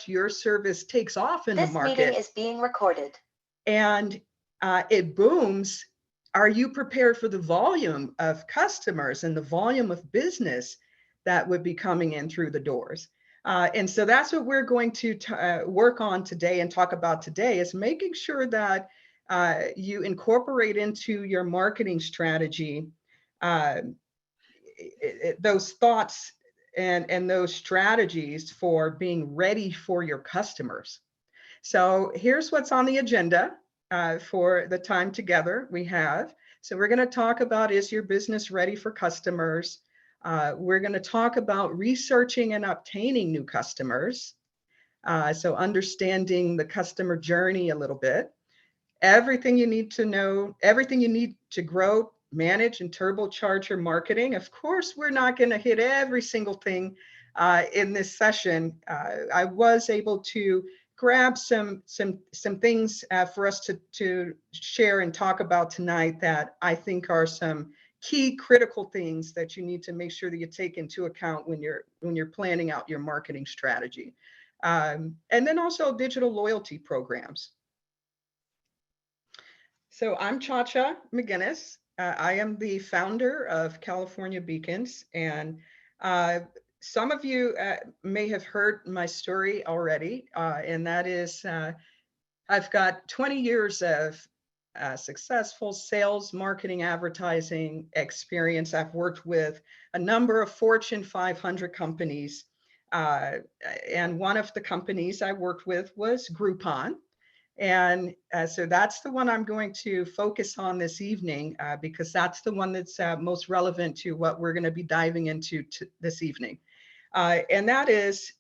your service takes off in the This meeting market is being recorded. and it booms, are you prepared for the volume of customers and the volume of business that would be coming in through the doors? And so that's what we're going to work on today and talk about today, is making sure that you incorporate into your marketing strategy those thoughts and those strategies for being ready for your customers. So here's what's on the agenda for the time together we have. So we're going to talk about, is your business ready for customers? We're going to talk about researching and obtaining new customers. So understanding the customer journey a little bit. Everything you need to know, everything you need to grow, manage, and turbocharge your marketing. Of course, we're not going to hit every single thing in this session. I was able to grab some things for us to share and talk about tonight that I think are some key critical things that you need to make sure that you take into account when you're planning out your marketing strategy. And then also digital loyalty programs. So I'm Chacha McGinnis. I am the founder of California Beacons, and some of you may have heard my story already, and that is I've got 20 years of successful sales, marketing, advertising experience. I've worked with a number of Fortune 500 companies, and one of the companies I worked with was Groupon. And so that's the one I'm going to focus on this evening because that's the one that's most relevant to what we're going to be diving into this evening. And that is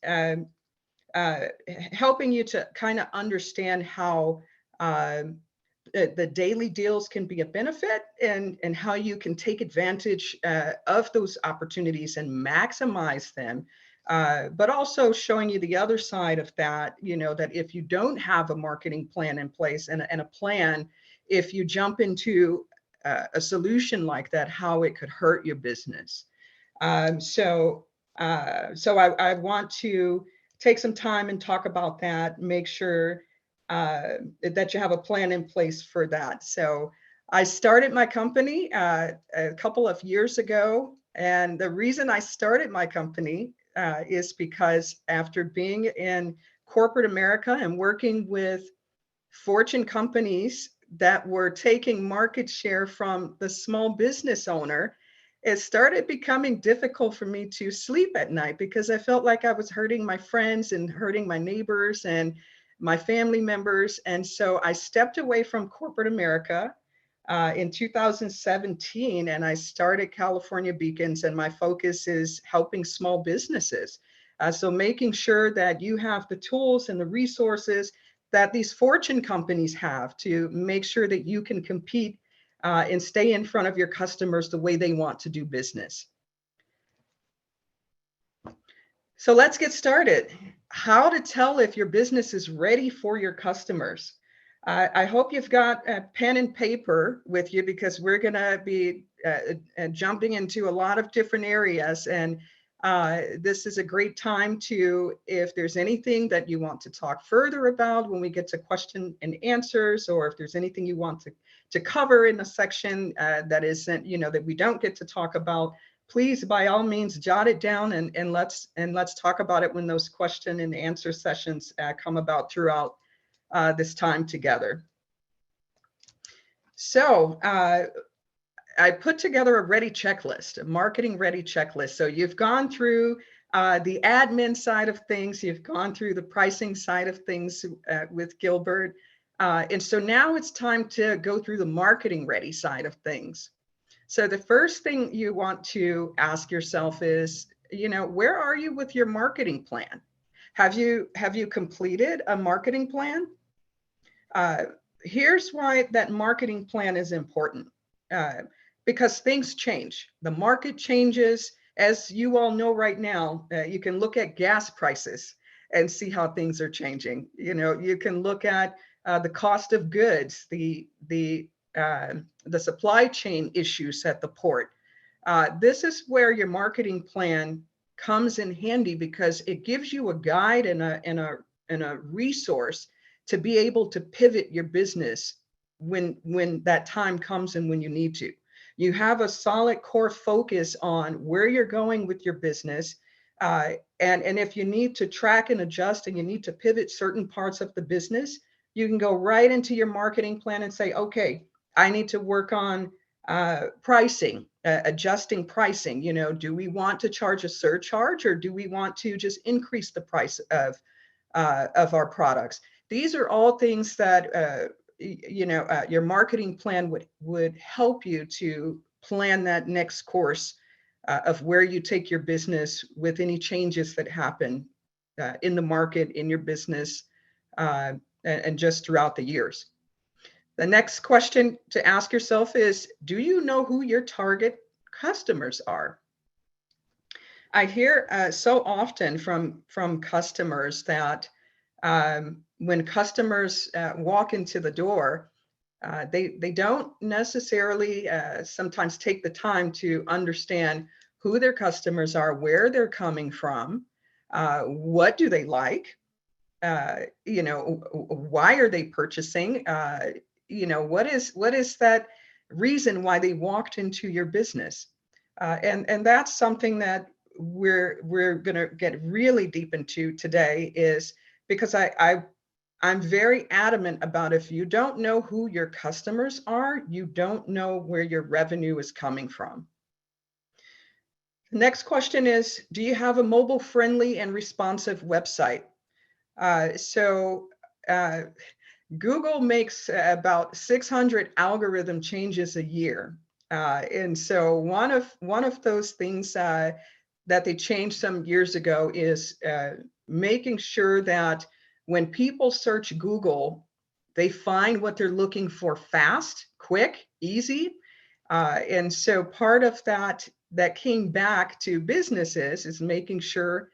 helping you to kind of understand how the daily deals can be a benefit and how you can take advantage of those opportunities and maximize them. But also showing you the other side of that, that if you don't have a marketing plan in place and a plan, if you jump into a solution like that, how it could hurt your business. So I want to take some time and talk about that, make sure that you have a plan in place for that. So I started my company a couple of years ago. And the reason I started my company is because after being in corporate America and working with Fortune companies that were taking market share from the small business owner, it started becoming difficult for me to sleep at night because I felt like I was hurting my friends and hurting my neighbors and my family members. And so I stepped away from corporate America in 2017, and I started California Beacons, and my focus is helping small businesses. So making sure that you have the tools and the resources that these Fortune companies have to make sure that you can compete and stay in front of your customers the way they want to do business. So let's get started. How to tell if your business is ready for your customers. I hope you've got a pen and paper with you because we're going to be jumping into a lot of different areas. And this is a great time to, if there's anything that you want to talk further about when we get to question and answers, or if there's anything you want to cover in a section that isn't, that we don't get to talk about, please, by all means, jot it down and let's talk about it when those question and answer sessions come about throughout this time together. So I put together a ready checklist, a marketing ready checklist. So you've gone through the admin side of things, you've gone through the pricing side of things with Gilbert. And so now it's time to go through the marketing ready side of things. So the first thing you want to ask yourself is, where are you with your marketing plan? Have you completed a marketing plan? Here's why that marketing plan is important. Because things change. The market changes. As you all know right now, you can look at gas prices and see how things are changing. You can look at the cost of goods, the supply chain issues at the port. This is where your marketing plan comes in handy because it gives you a guide and a resource to be able to pivot your business when that time comes and when you need to. You have a solid core focus on where you're going with your business. And if you need to track and adjust and you need to pivot certain parts of the business, you can go right into your marketing plan and say, okay, I need to work on pricing, adjusting pricing. Do we want to charge a surcharge, or do we want to just increase the price of our products? These are all things that your marketing plan would help you to plan that next course of where you take your business with any changes that happen in the market, in your business, and just throughout the years. The next question to ask yourself is, do you know who your target customers are? I hear so often from customers that when customers walk into the door, they don't necessarily sometimes take the time to understand who their customers are, where they're coming from, what do they like, why are they purchasing, what is that reason why they walked into your business, and that's something that we're going to get really deep into today, is because I'm very adamant about, if you don't know who your customers are, you don't know where your revenue is coming from. The next question is, do you have a mobile friendly and responsive website? Google makes about 600 algorithm changes a year. And so one of those things that they changed some years ago is making sure that when people search Google, they find what they're looking for fast, quick, easy. And so part of that came back to businesses is making sure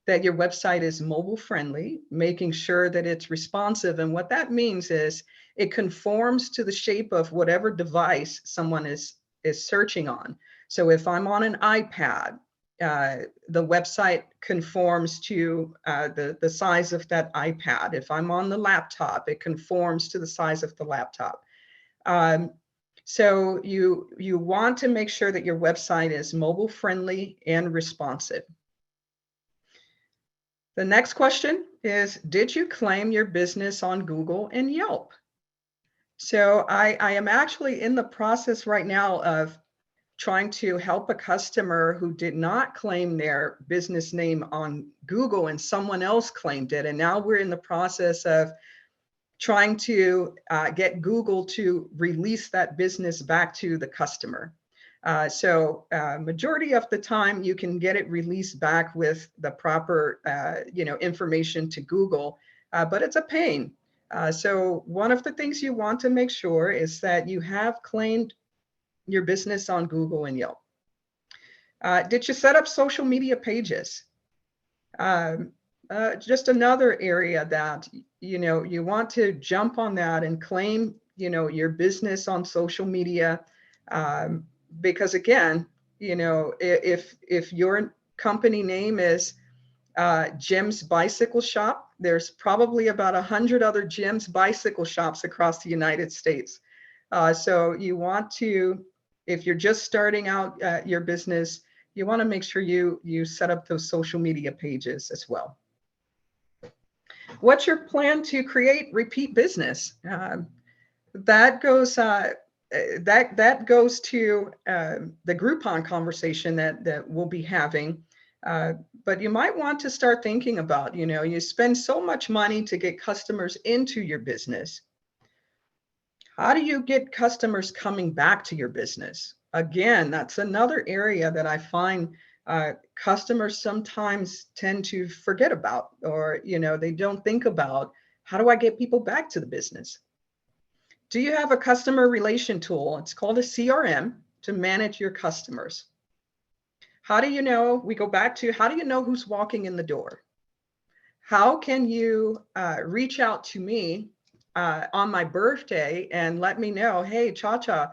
that your website is mobile friendly, making sure that it's responsive. And what that means is it conforms to the shape of whatever device someone is searching on. So if I'm on an iPad, the website conforms to the size of that iPad. If I'm on the laptop, it conforms to the size of the laptop. So you want to make sure that your website is mobile friendly and responsive. The next question is, did you claim your business on Google and Yelp? So I am actually in the process right now of trying to help a customer who did not claim their business name on Google and someone else claimed it. And now we're in the process of trying to get Google to release that business back to the customer. So majority of the time you can get it released back with the proper information to Google, but it's a pain. So one of the things you want to make sure is that you have claimed your business on Google and Yelp. Did you set up social media pages? Just another area that you want to jump on that and claim your business on social media. Because again, if your company name is Jim's Bicycle Shop, there's probably about 100 other Jim's Bicycle Shops across the United States. So you want to, if you're just starting out your business, you want to make sure you set up those social media pages as well. What's your plan to create repeat business? That goes to the Groupon conversation that we'll be having. But you might want to start thinking about, you spend so much money to get customers into your business. How do you get customers coming back to your business? Again, that's another area that I find customers sometimes tend to forget about, or they don't think about, how do I get people back to the business? Do you have a customer relation tool? It's called a CRM to manage your customers. How do you know? We go back to, how do you know who's walking in the door? How can you reach out to me on my birthday and let me know, hey, Chacha,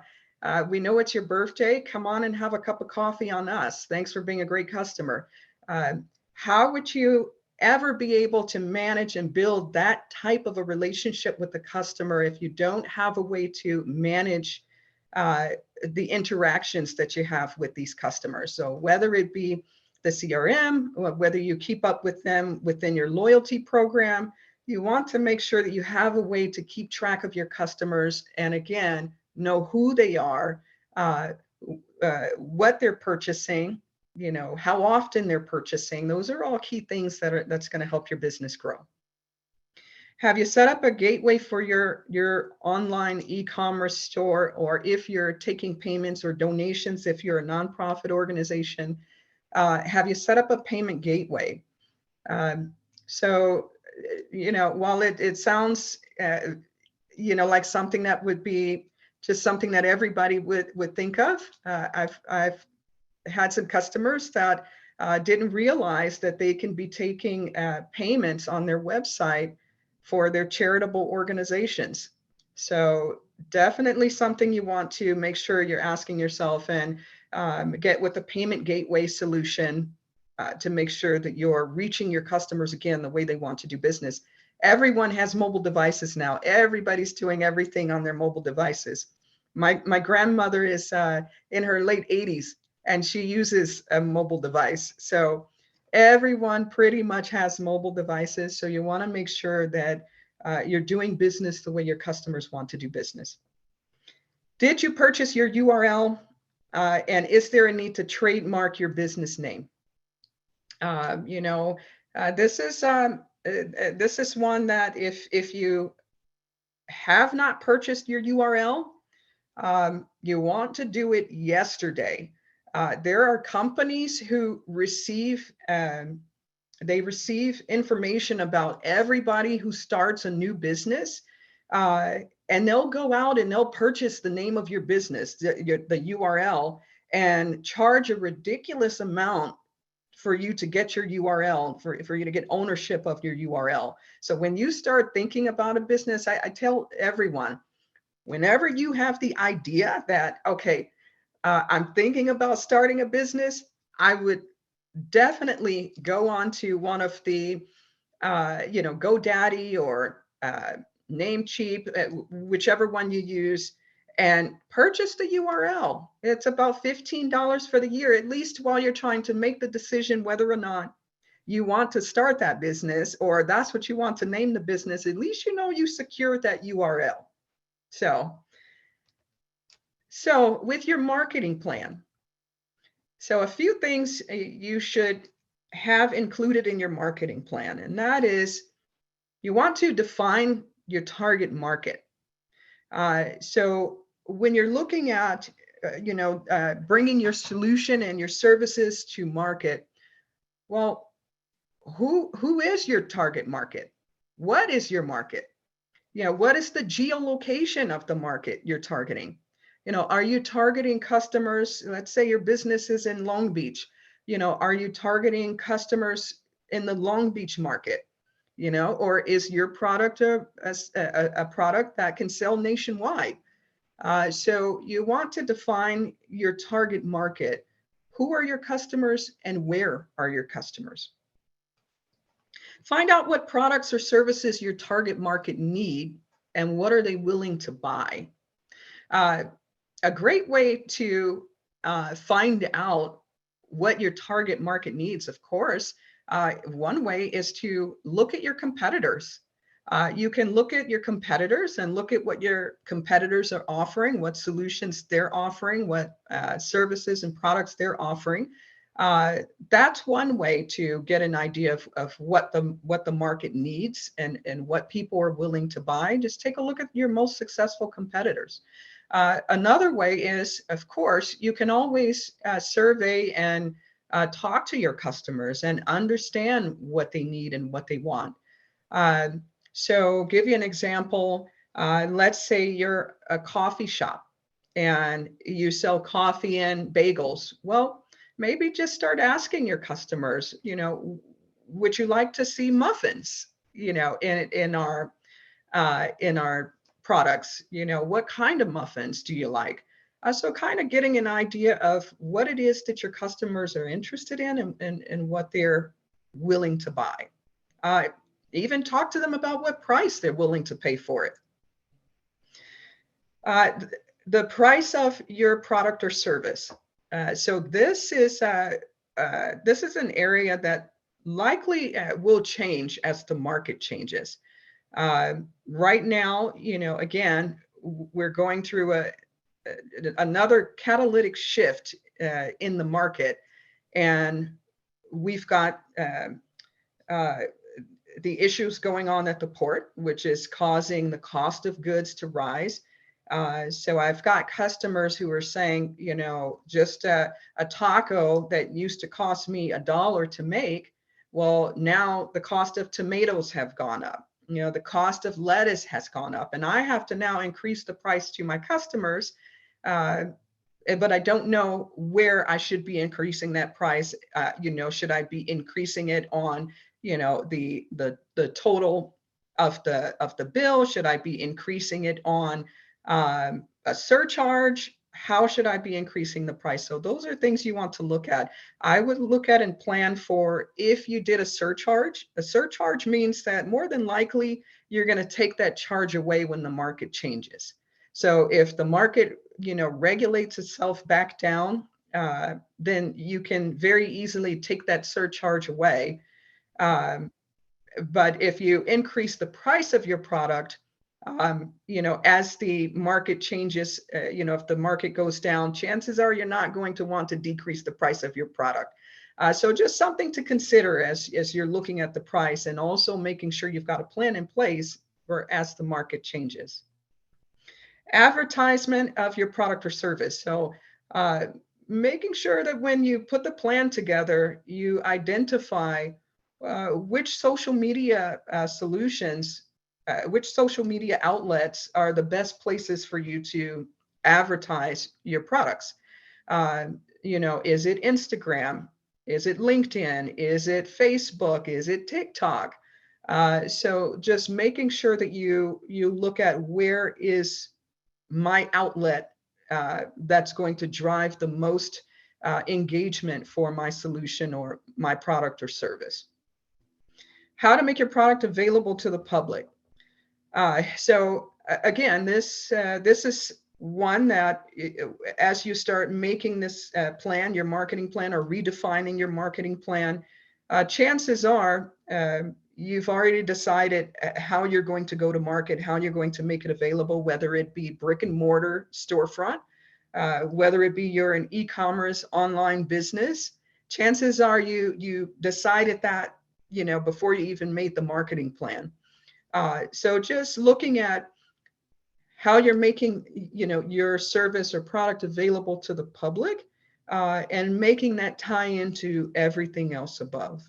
we know it's your birthday. Come on and have a cup of coffee on us. Thanks for being a great customer. How would you ever be able to manage and build that type of a relationship with the customer if you don't have a way to manage uh, the interactions that you have with these customers? So whether it be the CRM, or whether you keep up with them within your loyalty program, you want to make sure that you have a way to keep track of your customers and, again, know who they are, uh, what they're purchasing, how often they're purchasing. Those are all key things that's going to help your business grow. Have you set up a gateway for your online e-commerce store, or if you're taking payments or donations, if you're a nonprofit organization, have you set up a payment gateway? So, while it sounds, like something that would be just something that everybody would think of, I've had some customers that didn't realize that they can be taking payments on their website for their charitable organizations. So definitely something you want to make sure you're asking yourself, and get with the payment gateway solution to make sure that you're reaching your customers, again, the way they want to do business. Everyone has mobile devices now. Everybody's doing everything on their mobile devices. My grandmother is in her late 80s, and she uses a mobile device. So everyone pretty much has mobile devices. So you want to make sure that you're doing business the way your customers want to do business. Did you purchase your URL? And is there a need to trademark your business name? This is one that if you have not purchased your URL, you want to do it yesterday. There are companies who receive information about everybody who starts a new business, and they'll go out and they'll purchase the name of your business, the URL, and charge a ridiculous amount for you to get your URL, for you to get ownership of your URL. So when you start thinking about a business, I tell everyone, whenever you have the idea that, okay, I'm thinking about starting a business, I would definitely go on to one of the, GoDaddy or Namecheap, whichever one you use, and purchase the URL. It's about $15 for the year, at least while you're trying to make the decision whether or not you want to start that business, or that's what you want to name the business. At least you secured that URL. So with your marketing plan, so a few things you should have included in your marketing plan, and that is you want to define your target market. So when you're looking at, bringing your solution and your services to market, well, who is your target market? What is your market? What is the geolocation of the market you're targeting? Are you targeting customers? Let's say your business is in Long Beach. Are you targeting customers in the Long Beach market? Or is your product a product that can sell nationwide? So you want to define your target market. Who are your customers and where are your customers? Find out what products or services your target market need and what are they willing to buy. A great way to find out what your target market needs, of course, one way is to look at your competitors. You can look at your competitors and look at what your competitors are offering, what solutions they're offering, what services and products they're offering. That's one way to get an idea of what the market needs and what people are willing to buy. Just take a look at your most successful competitors. Another way is, of course, you can always survey and talk to your customers and understand what they need and what they want. So give you an example. Let's say you're a coffee shop and you sell coffee and bagels. Well, maybe just start asking your customers, would you like to see muffins, in our products? What kind of muffins do you like? So kind of getting an idea of what it is that your customers are interested in and what they're willing to buy. Uh, Even talk to them about what price they're willing to pay for it. The price of your product or service. So this is an area that likely will change as the market changes. Right now, again, we're going through another catalytic shift in the market, and we've got the issues going on at the port, which is causing the cost of goods to rise. So I've got customers who are saying, just a taco that used to cost me $1 to make, well, now the cost of tomatoes have gone up. The cost of lettuce has gone up, and I have to now increase the price to my customers. But I don't know where I should be increasing that price. Should I be increasing it on, the total of the bill? Should I be increasing it on a surcharge? How should I be increasing the price? So those are things you want to look at. I would look at and plan for if you did a surcharge. A surcharge means that more than likely you're going to take that charge away when the market changes. So if the market, regulates itself back down, then you can very easily take that surcharge away. But if you increase the price of your product, as the market changes, if the market goes down, chances are you're not going to want to decrease the price of your product. So just something to consider as you're looking at the price, and also making sure you've got a plan in place for as the market changes. Advertisement of your product or service. So making sure that when you put the plan together, you identify which social media solutions, which social media outlets are the best places for you to advertise your products. Is it Instagram? Is it LinkedIn? Is it Facebook? Is it TikTok? So just making sure that you look at where is my outlet that's going to drive the most engagement for my solution or my product or service. How to make your product available to the public. So again, this is one that as you start making this plan, your marketing plan, or redefining your marketing plan, chances are you've already decided how you're going to go to market, how you're going to make it available, whether it be brick and mortar storefront, whether it be you're an e-commerce online business. Chances are you decided that, before you even made the marketing plan. So just looking at how you're making, your service or product available to the public, and making that tie into everything else above.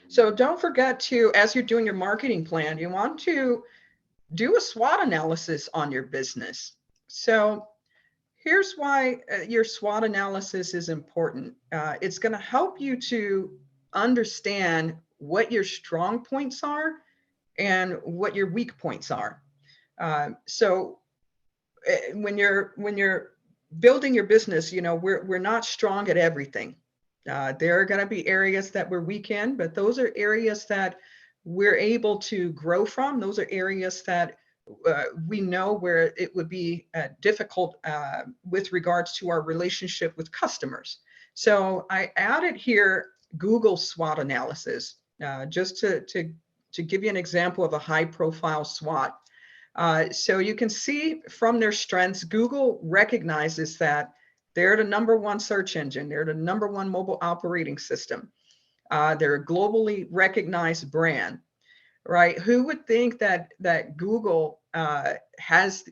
So don't forget to, as you're doing your marketing plan, you want to do a SWOT analysis on your business. So here's why your SWOT analysis is important. It's going to help you to understand what your strong points are and what your weak points are. So when you're building your business, we're not strong at everything. There are going to be areas that we're weak in, but those are areas that we're able to grow from. Those are areas that we know where it would be difficult with regards to our relationship with customers. So I added here Google SWOT analysis, just to give you an example of a high profile SWOT. So you can see from their strengths, Google recognizes that they're the #1 search engine. They're the #1 mobile operating system. They're a globally recognized brand, right? Who would think that Google has,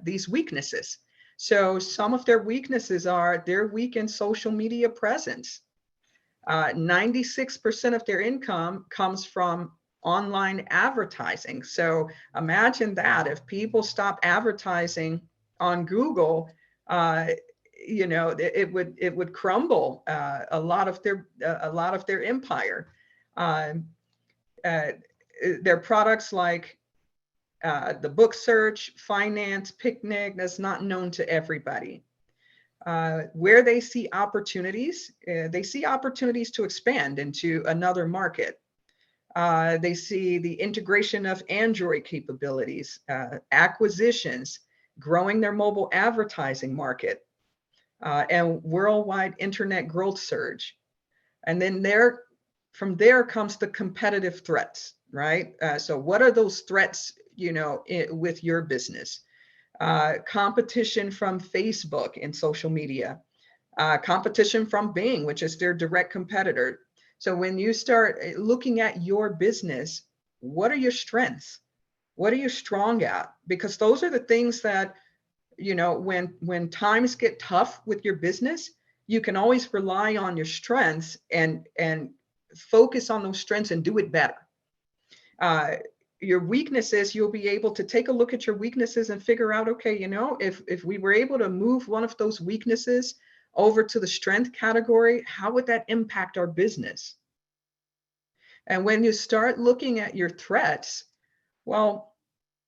these weaknesses? So some of their weaknesses are they're weak in social media presence. 96% of their income comes from online advertising. So imagine that if people stop advertising on Google, it would crumble a lot of their empire. Their products like The book search, finance, picnic, that's not known to everybody. Where they see opportunities to expand into another market. They see the integration of Android capabilities, acquisitions, growing their mobile advertising market, and worldwide internet growth surge. And then from there comes the competitive threats, right? So what are those threats, with your business? Competition from Facebook and social media, competition from Bing, which is their direct competitor. So when you start looking at your business, what are your strengths? What are you strong at? Because those are the things that, when times get tough with your business, you can always rely on your strengths and focus on those strengths and do it better. Your weaknesses, you'll be able to take a look at your weaknesses and figure out, okay, if we were able to move one of those weaknesses over to the strength category, how would that impact our business? And when you start looking at your threats, well,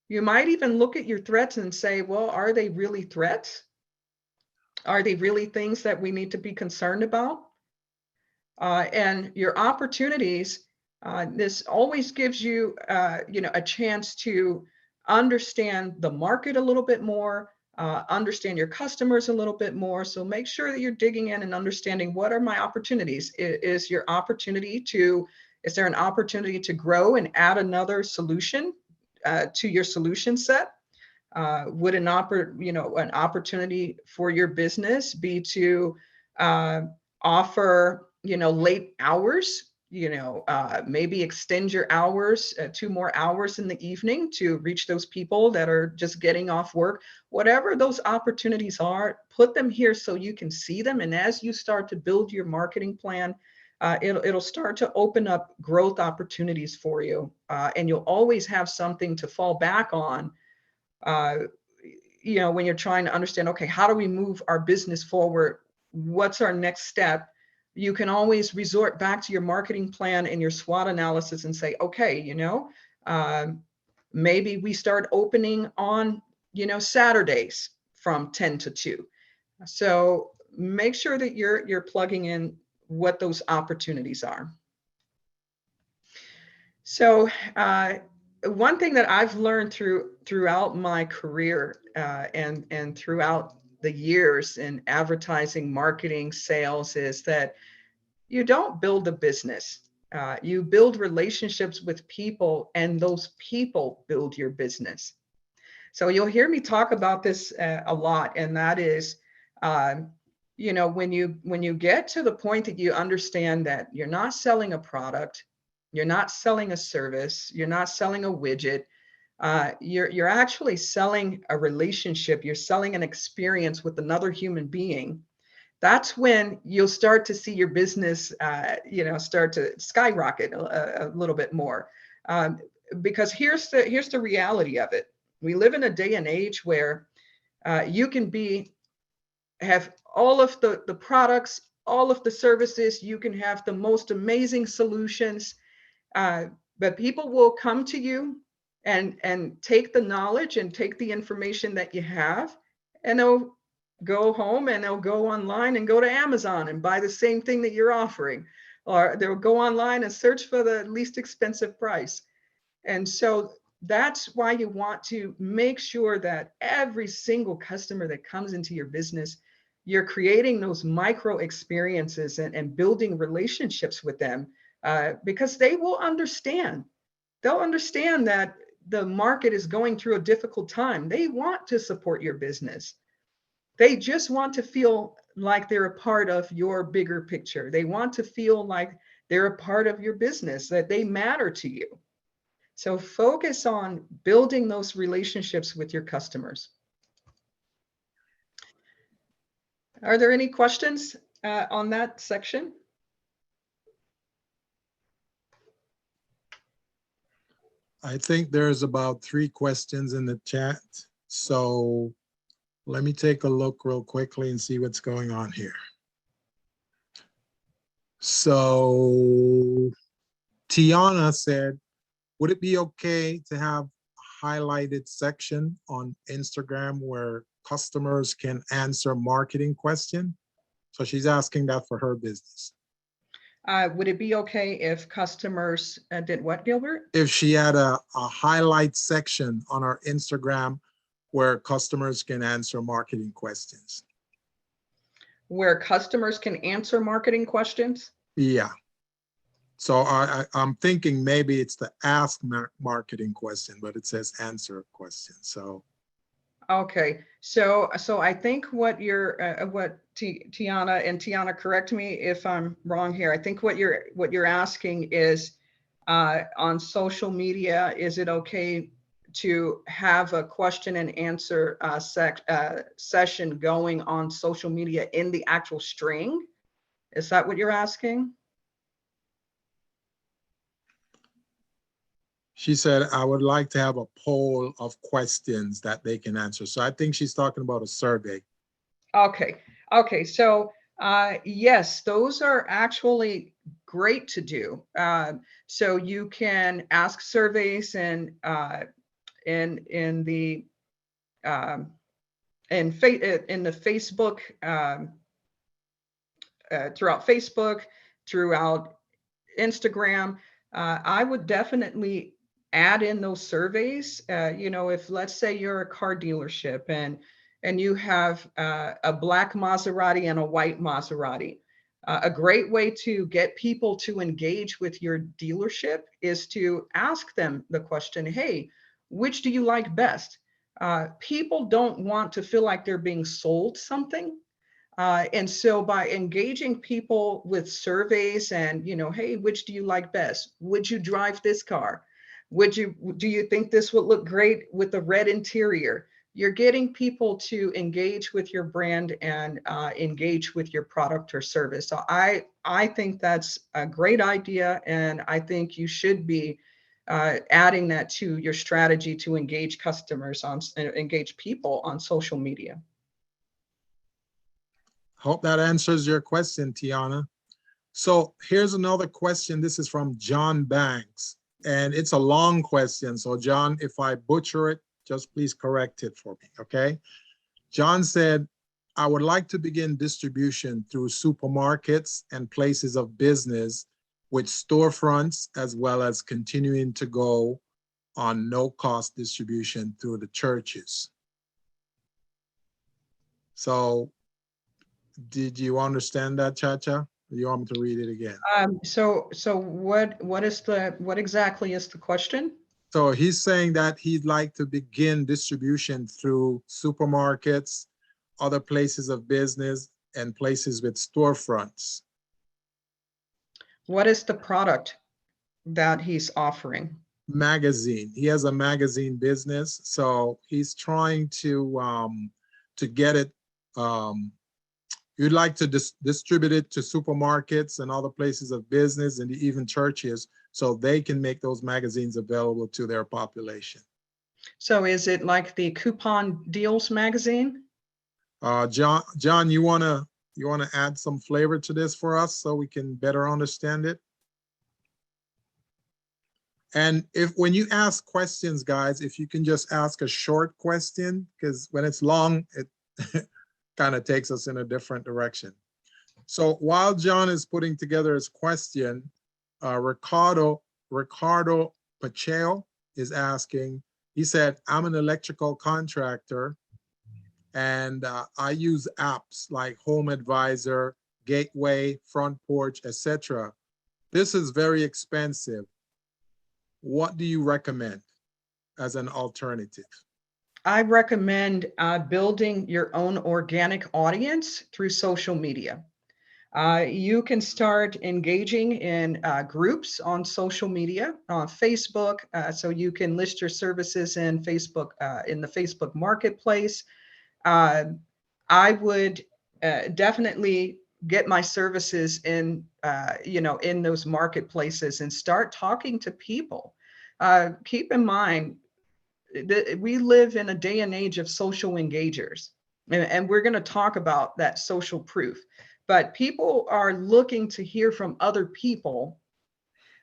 you might even look at your threats and say, well, are they really threats? Are they really things that we need to be concerned about? And your opportunities, this always gives you, a chance to understand the market a little bit more, understand your customers a little bit more. So make sure that you're digging in and understanding, what are my opportunities? Is there an opportunity to grow and add another solution to your solution set? Would an opportunity for your business be to offer, late hours, maybe extend your hours, 2 more hours in the evening to reach those people that are just getting off work? Whatever those opportunities are, put them here so you can see them. And as you start to build your marketing plan, it'll start to open up growth opportunities for you. And you'll always have something to fall back on, when you're trying to understand, okay, how do we move our business forward? What's our next step? You can always resort back to your marketing plan and your SWOT analysis and say, okay, maybe we start opening on, Saturdays from 10 to 2. So make sure that you're plugging in what those opportunities are. So one thing that I've learned throughout my career, and throughout the years in advertising, marketing, sales, is that you don't build a business. You build relationships with people, and those people build your business. So you'll hear me talk about this a lot, and that is, when you get to the point that you understand that you're not selling a product, you're not selling a service, you're not selling a widget, you're actually selling a relationship, you're selling an experience with another human being. That's when you'll start to see your business, start to skyrocket a little bit more. Because here's the reality of it. We live in a day and age where you can have all of the products, all of the services, you can have the most amazing solutions, but people will come to you and take the knowledge and take the information that you have, and they'll go home and they'll go online and go to Amazon and buy the same thing that you're offering, or they'll go online and search for the least expensive price. And so that's why you want to make sure that every single customer that comes into your business, you're creating those micro experiences and building relationships with them, because they will understand. They'll understand that the market is going through a difficult time. They want to support your business. They just want to feel like they're a part of your bigger picture. They want to feel like they're a part of your business, that they matter to you. So focus on building those relationships with your customers. Are there any questions on that section? I think there's about 3 questions in the chat. So let me take a look real quickly and see what's going on here. So Tiana said, would it be okay to have highlighted section on Instagram where customers can answer marketing question. So she's asking that for her business. Would it be okay if customers did what, Gilbert? If she had a highlight section on our Instagram where customers can answer marketing questions. Where customers can answer marketing questions? Yeah. So I'm thinking maybe it's the ask marketing question, but it says answer question. So. Okay, so I think what Tiana, and Tiana, correct me if I'm wrong here. I think what you're asking is on social media, is it okay to have a question and answer session going on social media in the actual string? Is that what you're asking? She said, I would like to have a poll of questions that they can answer. So I think she's talking about a survey. Okay. So yes, those are actually great to do. So you can ask surveys and in the Facebook, throughout Facebook, throughout Instagram. I would definitely add in those surveys. If let's say you're a car dealership and you have a black Maserati and a white Maserati, a great way to get people to engage with your dealership is to ask them the question, hey, which do you like best? People don't want to feel like they're being sold something. And so by engaging people with surveys and, hey, which do you like best? Would you drive this car? Do you think this would look great with a red interior? You're getting people to engage with your brand and engage with your product or service. So I think that's a great idea. And I think you should be adding that to your strategy to engage engage people on social media. Hope that answers your question, Tiana. So here's another question. This is from John Banks, and it's a long question. So John, if I butcher it, just please correct it for me, okay? John said, I would like to begin distribution through supermarkets and places of business with storefronts, as well as continuing to go on no-cost distribution through the churches. So did you understand that, Chacha? Or you want me to read it again? So what exactly is the question? So he's saying that he'd like to begin distribution through supermarkets, other places of business, and places with storefronts. What is the product that he's offering? Magazine. He has a magazine business, so he's trying to get it. You'd like to distribute it to supermarkets and other places of business and even churches, so they can make those magazines available to their population. So is it like the Coupon Deals magazine? John, you wanna add some flavor to this for us so we can better understand it? And when you ask questions, guys, if you can just ask a short question, because when it's long, it kind of takes us in a different direction. So while John is putting together his question, Ricardo Pacheco is asking, he said, I'm an electrical contractor and I use apps like Home Advisor, Gateway, Front Porch, etc. This is very expensive. What do you recommend as an alternative? I recommend building your own organic audience through social media. You can start engaging in groups on social media, on Facebook, so you can list your services in Facebook, in the Facebook Marketplace. I would definitely get my services in, in those marketplaces and start talking to people. Keep in mind that we live in a day and age of social engagers, and we're going to talk about that social proof. But people are looking to hear from other people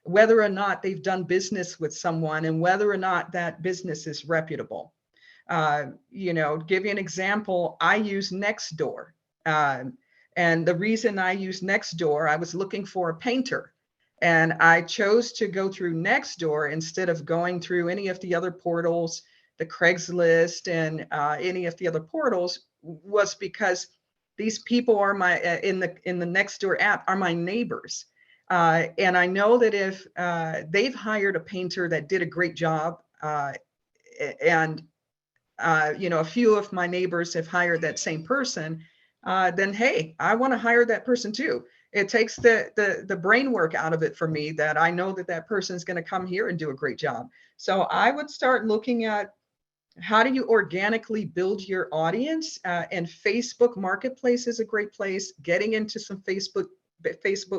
whether or not they've done business with someone and whether or not that business is reputable. Give you an example, I use Nextdoor. And the reason I use Nextdoor, I was looking for a painter. And I chose to go through Nextdoor instead of going through any of the other portals, the Craigslist and any of the other portals, was because these people are my in the Nextdoor app are my neighbors. And I know that if they've hired a painter that did a great job, and a few of my neighbors have hired that same person, then hey, I want to hire that person too. It takes the brain work out of it for me that I know that that person is going to come here and do a great job. So I would start looking at how do you organically build your audience, and Facebook Marketplace is a great place. Getting into some Facebook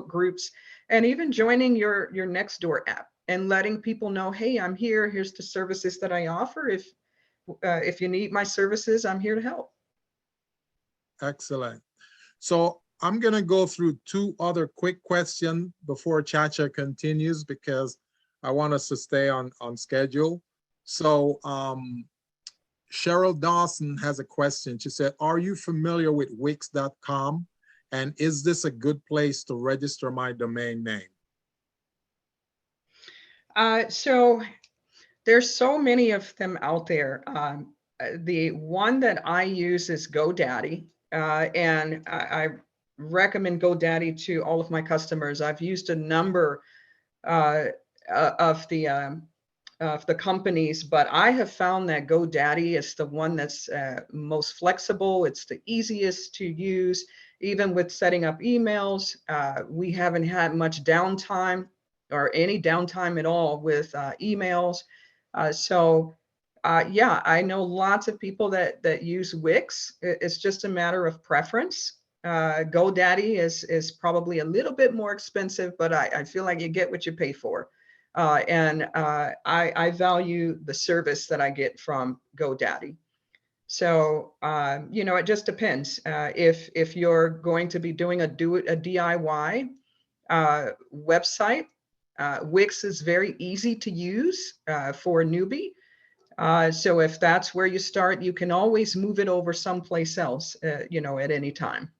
groups, and even joining your Nextdoor app and letting people know, hey, I'm here. Here's the services that I offer. If you need my services, I'm here to help. Excellent. So I'm going to go through two other quick questions before Chacha continues, because I want us to stay on schedule. So Cheryl Dawson has a question. She said, are you familiar with Wix.com? And is this a good place to register my domain name? So there's so many of them out there. The one that I use is GoDaddy, and I recommend GoDaddy to all of my customers. I've used a number of the companies, but I have found that GoDaddy is the one that's most flexible. It's the easiest to use, even with setting up emails. We haven't had much downtime or any downtime at all with emails. Yeah, I know lots of people that use Wix. It's just a matter of preference. GoDaddy is probably a little bit more expensive, but I feel like you get what you pay for. And I value the service that I get from GoDaddy. So, it just depends. If you're going to be doing a DIY website, Wix is very easy to use for a newbie. So if that's where you start, you can always move it over someplace else, at any time.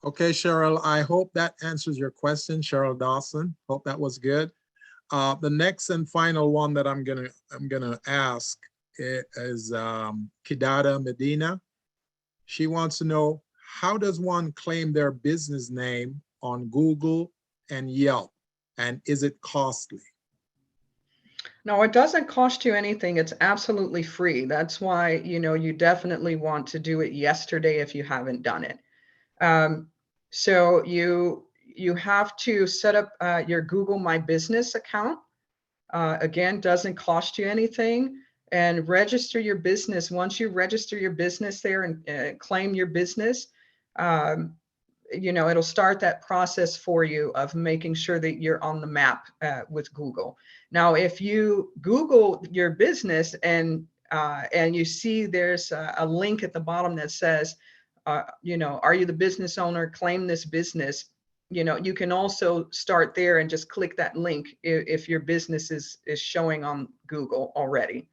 Okay, Cheryl, I hope that answers your question, Cheryl Dawson. Hope that was good. The next and final one that I'm gonna ask is Kidada Medina. She wants to know, how does one claim their business name on Google and Yelp, and is it costly? No, it doesn't cost you anything. It's absolutely free. That's why, you definitely want to do it yesterday if you haven't done it. So you have to set up your Google My Business account. Again, doesn't cost you anything, and register your business. Once you register your business there and claim your business, it'll start that process for you of making sure that you're on the map with Google. Now, if you Google your business and you see there's a link at the bottom that says, are you the business owner? Claim this business. You can also start there and just click that link if your business is showing on Google already.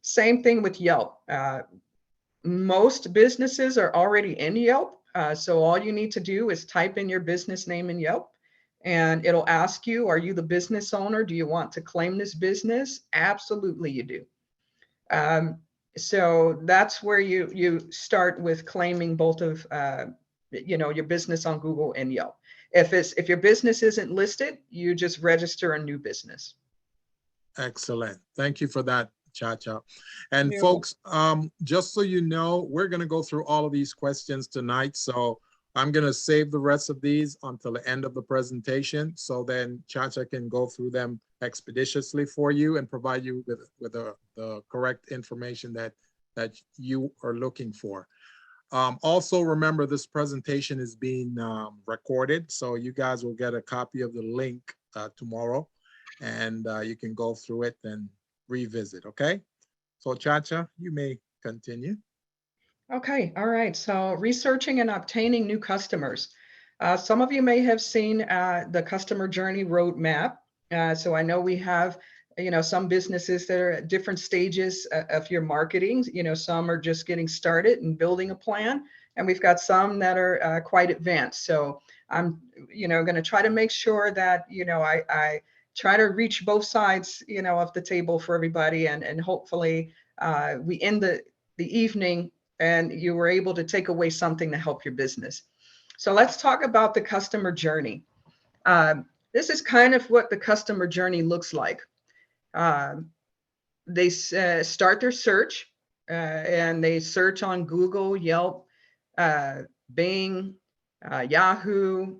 Same thing with Yelp. Most businesses are already in Yelp. So all you need to do is type in your business name in Yelp, and it'll ask you, are you the business owner? Do you want to claim this business? Absolutely, you do. So that's where you start with claiming both of your business on Google and Yelp. If your business isn't listed, you just register a new business. Excellent. Thank you for that, Chacha. And You're folks, just so you know, we're going to go through all of these questions tonight. So I'm going to save the rest of these until the end of the presentation. So then Chacha can go through them expeditiously for you and provide you with the correct information that you are looking for. Also, remember, this presentation is being recorded, so you guys will get a copy of the link tomorrow, and you can go through it and revisit, okay? So Chacha, you may continue. Okay, all right. So researching and obtaining new customers. Some of you may have seen the customer journey roadmap. So I know we have, some businesses that are at different stages of your marketing. Some are just getting started and building a plan, and we've got some that are quite advanced. So I'm, going to try to make sure that, I try to reach both sides, of the table for everybody, and hopefully we end the evening and you were able to take away something to help your business. So let's talk about the customer journey. This is kind of what the customer journey looks like. They start their search and they search on Google, Yelp, Bing, Yahoo,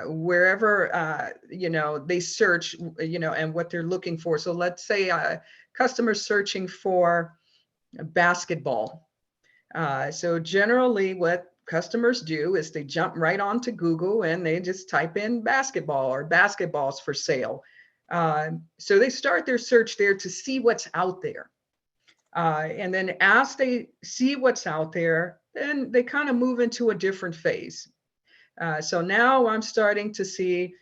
wherever, they search, and what they're looking for. So let's say customers searching for basketball. So generally what customers do is they jump right onto Google and they just type in basketball or basketballs for sale. So they start their search there to see what's out there. And then as they see what's out there, then they kind of move into a different phase. So now I'm starting to see,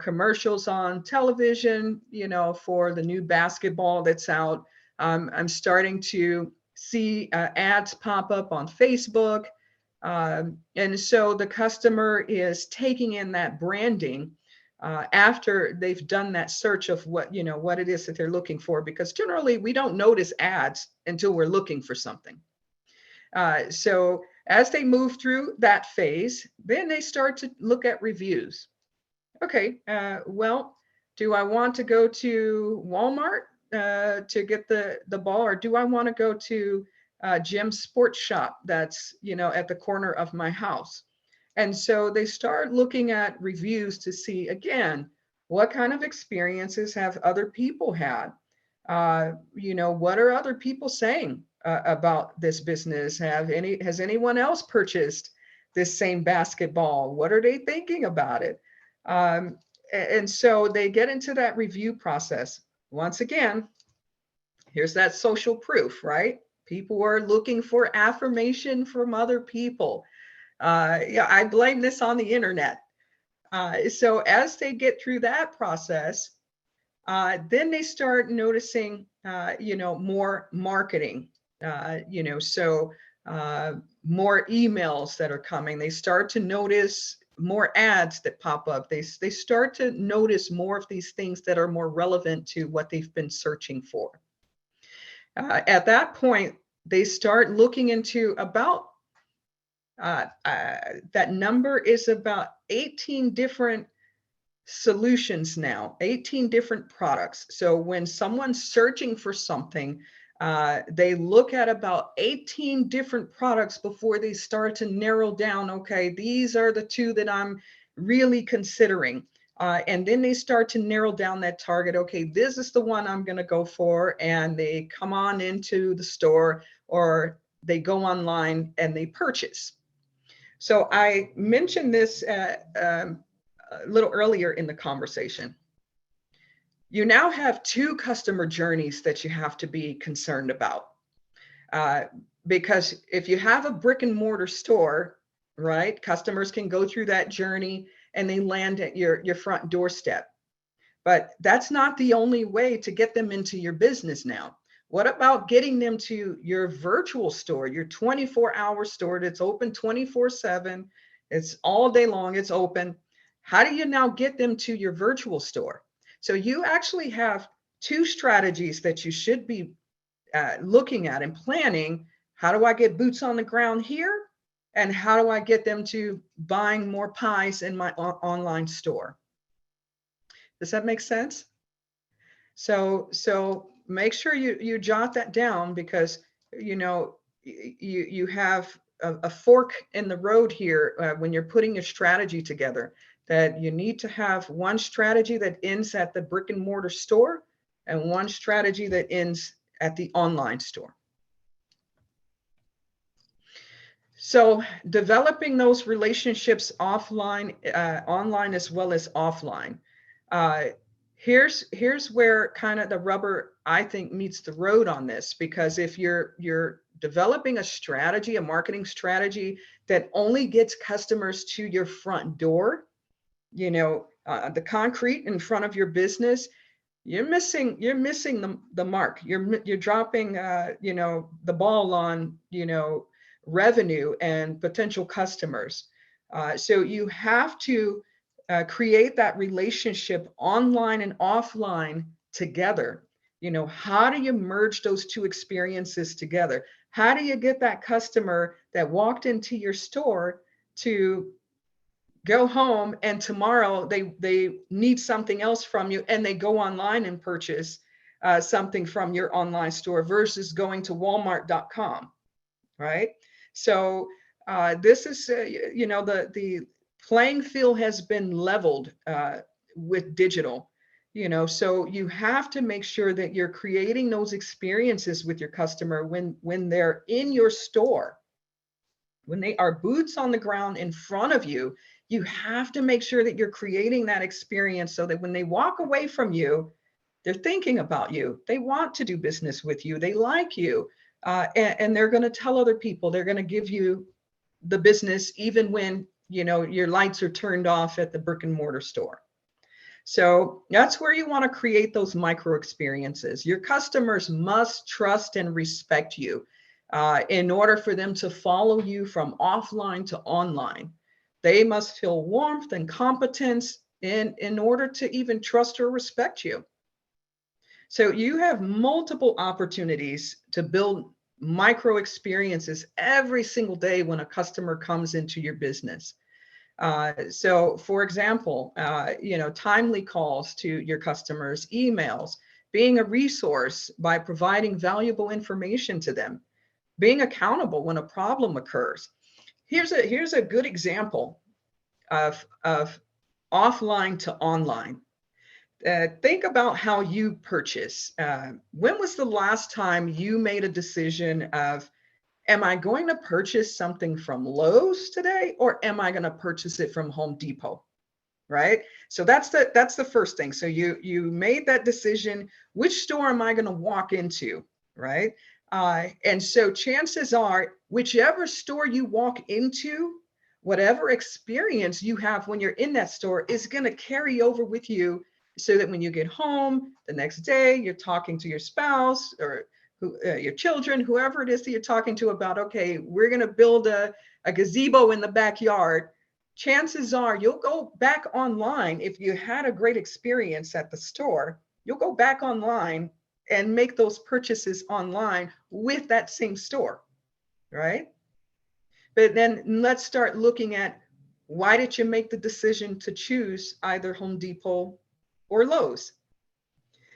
commercials on television, for the new basketball that's out. I'm starting to see ads pop up on Facebook. And so the customer is taking in that branding after they've done that search of what it is that they're looking for, because generally we don't notice ads until we're looking for something. So as they move through that phase, then they start to look at reviews. Okay, well, do I want to go to Walmart to get the ball, or do I want to go to Jim's sports shop that's at the corner of my house? And so they start looking at reviews to see, again, what kind of experiences have other people had? What are other people saying about this business? Has anyone else purchased this same basketball? What are they thinking about it? And so they get into that review process. Once again, here's that social proof, right? People are looking for affirmation from other people. I blame this on the internet. So as they get through that process, then they start noticing, more marketing, so more emails that are coming. They start to notice more ads that pop up. They start to notice more of these things that are more relevant to what they've been searching for. At that point, they start looking into about that number is about 18 different solutions now, 18 different products. So when someone's searching for something, they look at about 18 different products before they start to narrow down, okay, these are the two that I'm really considering. And then they start to narrow down that target. Okay, this is the one I'm going to go for. And they come on into the store or they go online and they purchase. So I mentioned this a little earlier in the conversation. You now have two customer journeys that you have to be concerned about. Because if you have a brick and mortar store, right, customers can go through that journey and they land at your front doorstep. But that's not the only way to get them into your business now. What about getting them to your virtual store, your 24-hour store that's open 24/7? It's all day long, it's open. How do you now get them to your virtual store? So you actually have two strategies that you should be looking at and planning. How do I get boots on the ground here? And how do I get them to buying more pies in my online store? Does that make sense? So make sure you jot that down, because you have a fork in the road here when you're putting your strategy together, that you need to have one strategy that ends at the brick and mortar store and one strategy that ends at the online store. So developing those relationships offline, online as well as offline. here's where kind of the rubber, I think, meets the road on this, because if you're developing a strategy, a marketing strategy that only gets customers to your front door, the concrete in front of your business, you're missing the mark. You're dropping the ball on revenue and potential customers. So you have to create that relationship online and offline together. How do you merge those two experiences together? How do you get that customer that walked into your store to go home and tomorrow they need something else from you and they go online and purchase something from your online store versus going to walmart.com, right? So this is the playing field has been leveled with digital. So you have to make sure that you're creating those experiences with your customer when they're in your store, when they are boots on the ground in front of you. You have to make sure that you're creating that experience so that when they walk away from you, they're thinking about you. They want to do business with you. They like you. And they're going to tell other people. They're going to give you the business even when your lights are turned off at the brick and mortar store. So that's where you want to create those micro experiences. Your customers must trust and respect you in order for them to follow you from offline to online. They must feel warmth and competence in order to even trust or respect you. So you have multiple opportunities to build micro experiences every single day when a customer comes into your business. So for example, timely calls to your customers, emails, being a resource by providing valuable information to them, being accountable when a problem occurs. Here's a good example of offline to online. Think about how you purchase. When was the last time you made a decision of, am I going to purchase something from Lowe's today, or am I going to purchase it from Home Depot? Right? So that's the first thing. So you made that decision. Which store am I going to walk into? Right? And so chances are, whichever store you walk into, whatever experience you have when you're in that store is going to carry over with you, so that when you get home the next day, you're talking to your spouse or your children, whoever it is that you're talking to about, okay, we're going to build a gazebo in the backyard. Chances are you'll go back online. If you had a great experience at the store, you'll go back online and make those purchases online with that same store, right? But then let's start looking at, why did you make the decision to choose either Home Depot or Lowe's?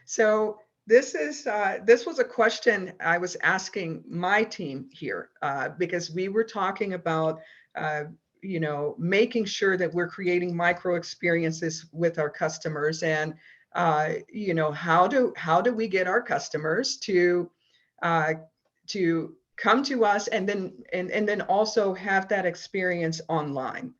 So this was a question I was asking my team here because we were talking about making sure that we're creating micro experiences with our customers, and how do we get our customers to come to us and then also have that experience online.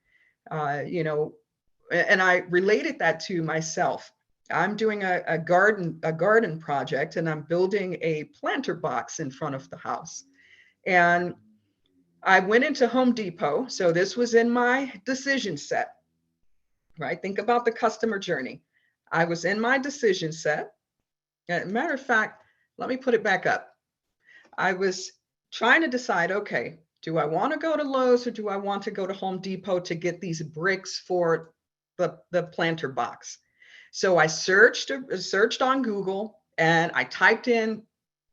And I related that to myself. I'm doing a garden project, and I'm building a planter box in front of the house. And I went into Home Depot. So this was in my decision set, right? Think about the customer journey. I was in my decision set. And matter of fact, let me put it back up. I was trying to decide, okay, do I want to go to Lowe's or do I want to go to Home Depot to get these bricks for the planter box? So I searched on Google, and I typed in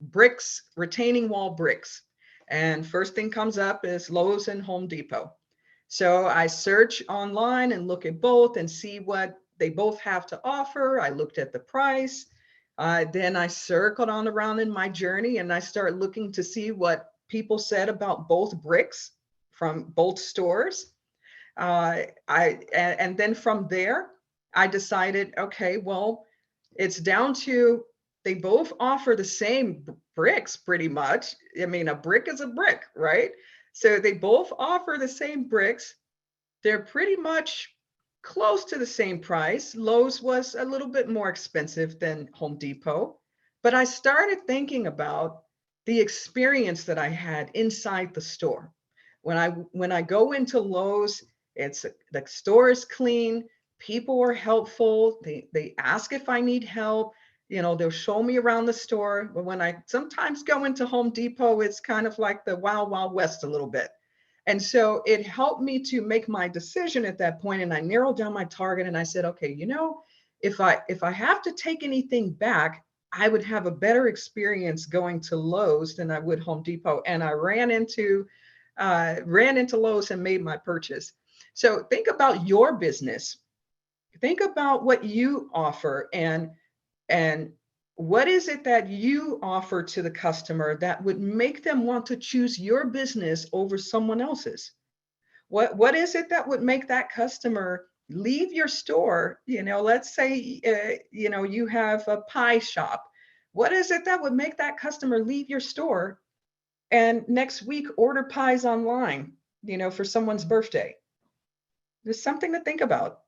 bricks, retaining wall bricks. And first thing comes up is Lowe's and Home Depot. So I search online and look at both and see what they both have to offer. I looked at the price. Then I circled on around in my journey, and I started looking to see what people said about both bricks from both stores. And then from there, I decided, okay, well, it's down to, they both offer the same bricks pretty much. I mean, a brick is a brick, right? So they both offer the same bricks. They're pretty much close to the same price. Lowe's was a little bit more expensive than Home Depot, but I started thinking about the experience that I had inside the store. When I go into Lowe's, the store is clean, people are helpful, they ask if I need help, they'll show me around the store. But when I sometimes go into Home Depot, it's kind of like the Wild Wild West a little bit. And so it helped me to make my decision at that point, and I narrowed down my target, and I said, okay, if I have to take anything back, I would have a better experience going to Lowe's than I would Home Depot. And I ran into Lowe's and made my purchase. So think about your business. Think about what you offer, and what is it that you offer to the customer that would make them want to choose your business over someone else's? What is it that would make that customer leave your store? Let's say you have a pie shop. What is it that would make that customer leave your store and next week order pies online, for someone's birthday? There's something to think about.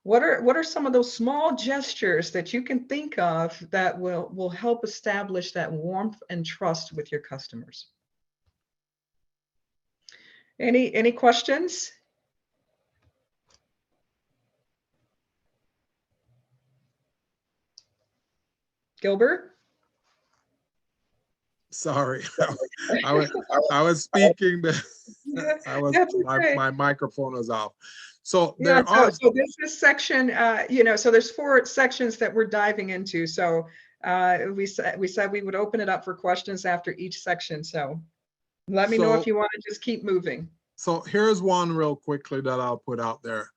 What are some of those small gestures that you can think of that will help establish that warmth and trust with your customers? Any questions? Gilbert? Sorry, I was speaking, but That's okay. my microphone was off. So Yeah, there are, so this is section, so there's 4 sections that we're diving into. So we said we would open it up for questions after each section. So let me know if you want to just keep moving. So here's one real quickly that I'll put out there.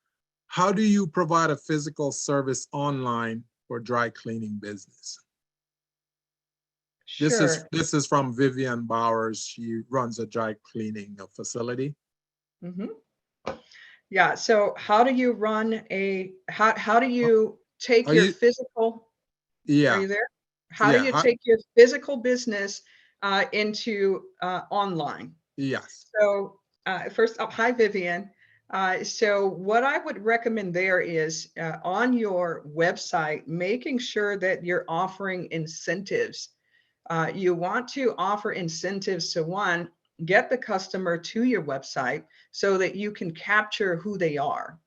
How do you provide a physical service online for dry cleaning business? Sure. This is from Vivian Bowers. She runs a dry cleaning facility. Mm-hmm. Yeah. So how do you run how do you take your physical? Yeah. Are you there? How do you take your physical business into online? Yes. So first up, hi, Vivian. So what I would recommend there is on your website, making sure that you're offering incentives. You want to offer incentives to, one, get the customer to your website so that you can capture who they are,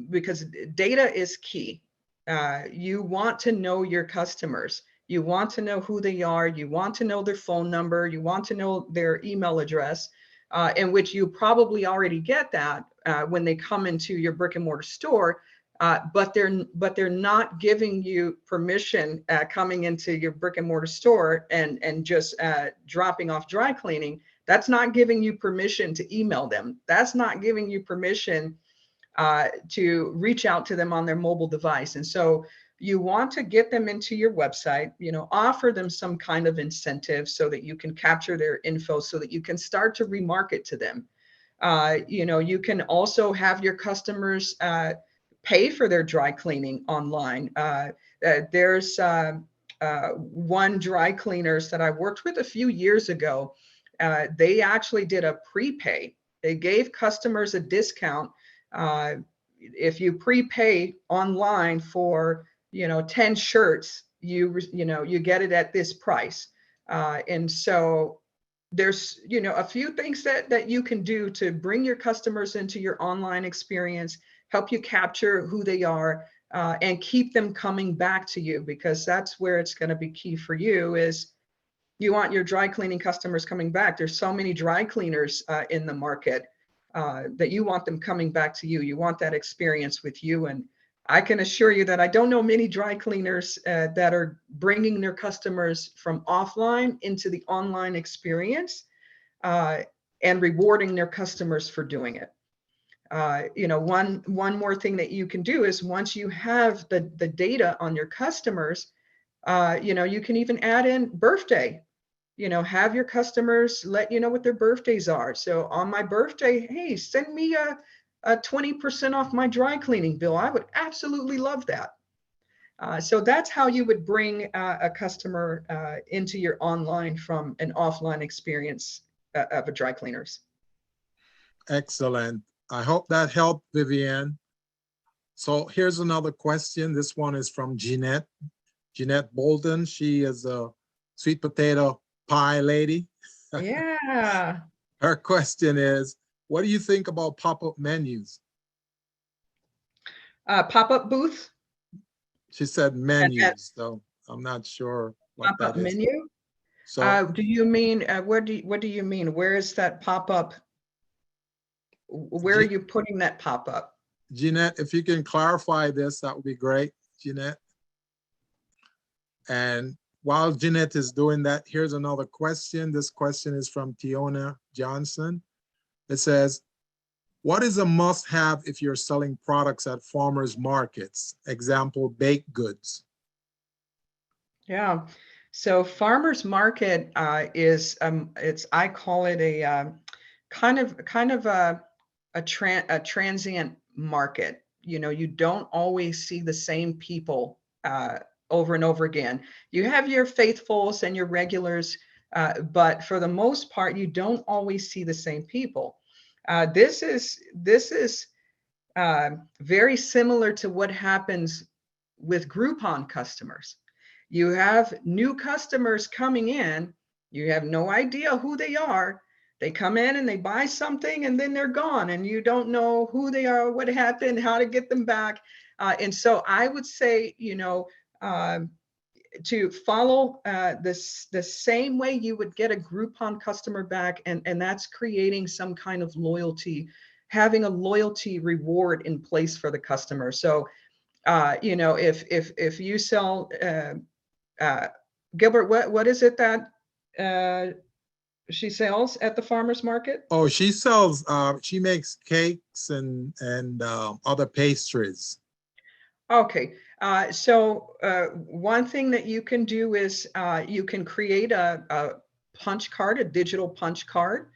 because data is key. You want to know your customers. You want to know who they are. You want to know their phone number. You want to know their email address, in which you probably already get that when they come into your brick and mortar store. But they're not giving you permission coming into your brick and mortar store and just dropping off dry cleaning. That's not giving you permission to email them. That's not giving you permission to reach out to them on their mobile device. And so you want to get them into your website, offer them some kind of incentive so that you can capture their info, so that you can start to remarket to them. You can also have your customers pay for their dry cleaning online. There's one dry cleaners that I worked with a few years ago. They actually did a prepay. They gave customers a discount. If you prepay online for 10 shirts, you get it at this price. And so there's a few things that you can do to bring your customers into your online experience, help you capture who they are, and keep them coming back to you, because that's where it's going to be key for you. Is you want your dry cleaning customers coming back. There's so many dry cleaners in the market that you want them coming back to you. You want that experience with you. And I can assure you that I don't know many dry cleaners that are bringing their customers from offline into the online experience and rewarding their customers for doing it. One more thing that you can do is, once you have the data on your customers, you can even add in birthday. Have your customers let you know what their birthdays are. So on my birthday, hey, send me a 20% off my dry cleaning bill. I would absolutely love that. So that's how you would bring a customer into your online from an offline experience of a dry cleaners. Excellent. I hope that helped, Vivian. So here's another question. This one is from Jeanette. Jeanette Bolton. She is a sweet potato pie lady. Yeah. Her question is, what do you think about pop-up menus? Pop-up booth She said and menus, so I'm not sure what pop-up that is. menu. So Do you mean, what do you mean? Where is that pop-up? Where are Je- you putting that pop-up? Jeanette, if you can clarify this, that would be great, Jeanette. And while Jeanette is doing that, here's another question. This question is from Tiona Johnson. It says, what is a must-have if you're selling products at farmers markets? Example, baked goods. Yeah. So farmers market is I call it a kind of a transient market. You know, you don't always see the same people over and over again. You have your faithfuls and your regulars, but for the most part, you don't always see the same people. This is very similar to what happens with Groupon customers. You have new customers coming in, you have no idea who they are. They come in and they buy something and then they're gone, and you don't know who they are, what happened, how to get them back. And so I would say, to follow this the same way you would get a Groupon customer back, and that's creating some kind of loyalty, having a loyalty reward in place for the customer. So if you sell uh, Gilbert, what is it that she sells at the farmers market? Oh, she sells, she makes cakes and other pastries. Okay, so one thing that you can do is you can create a punch card, a digital punch card.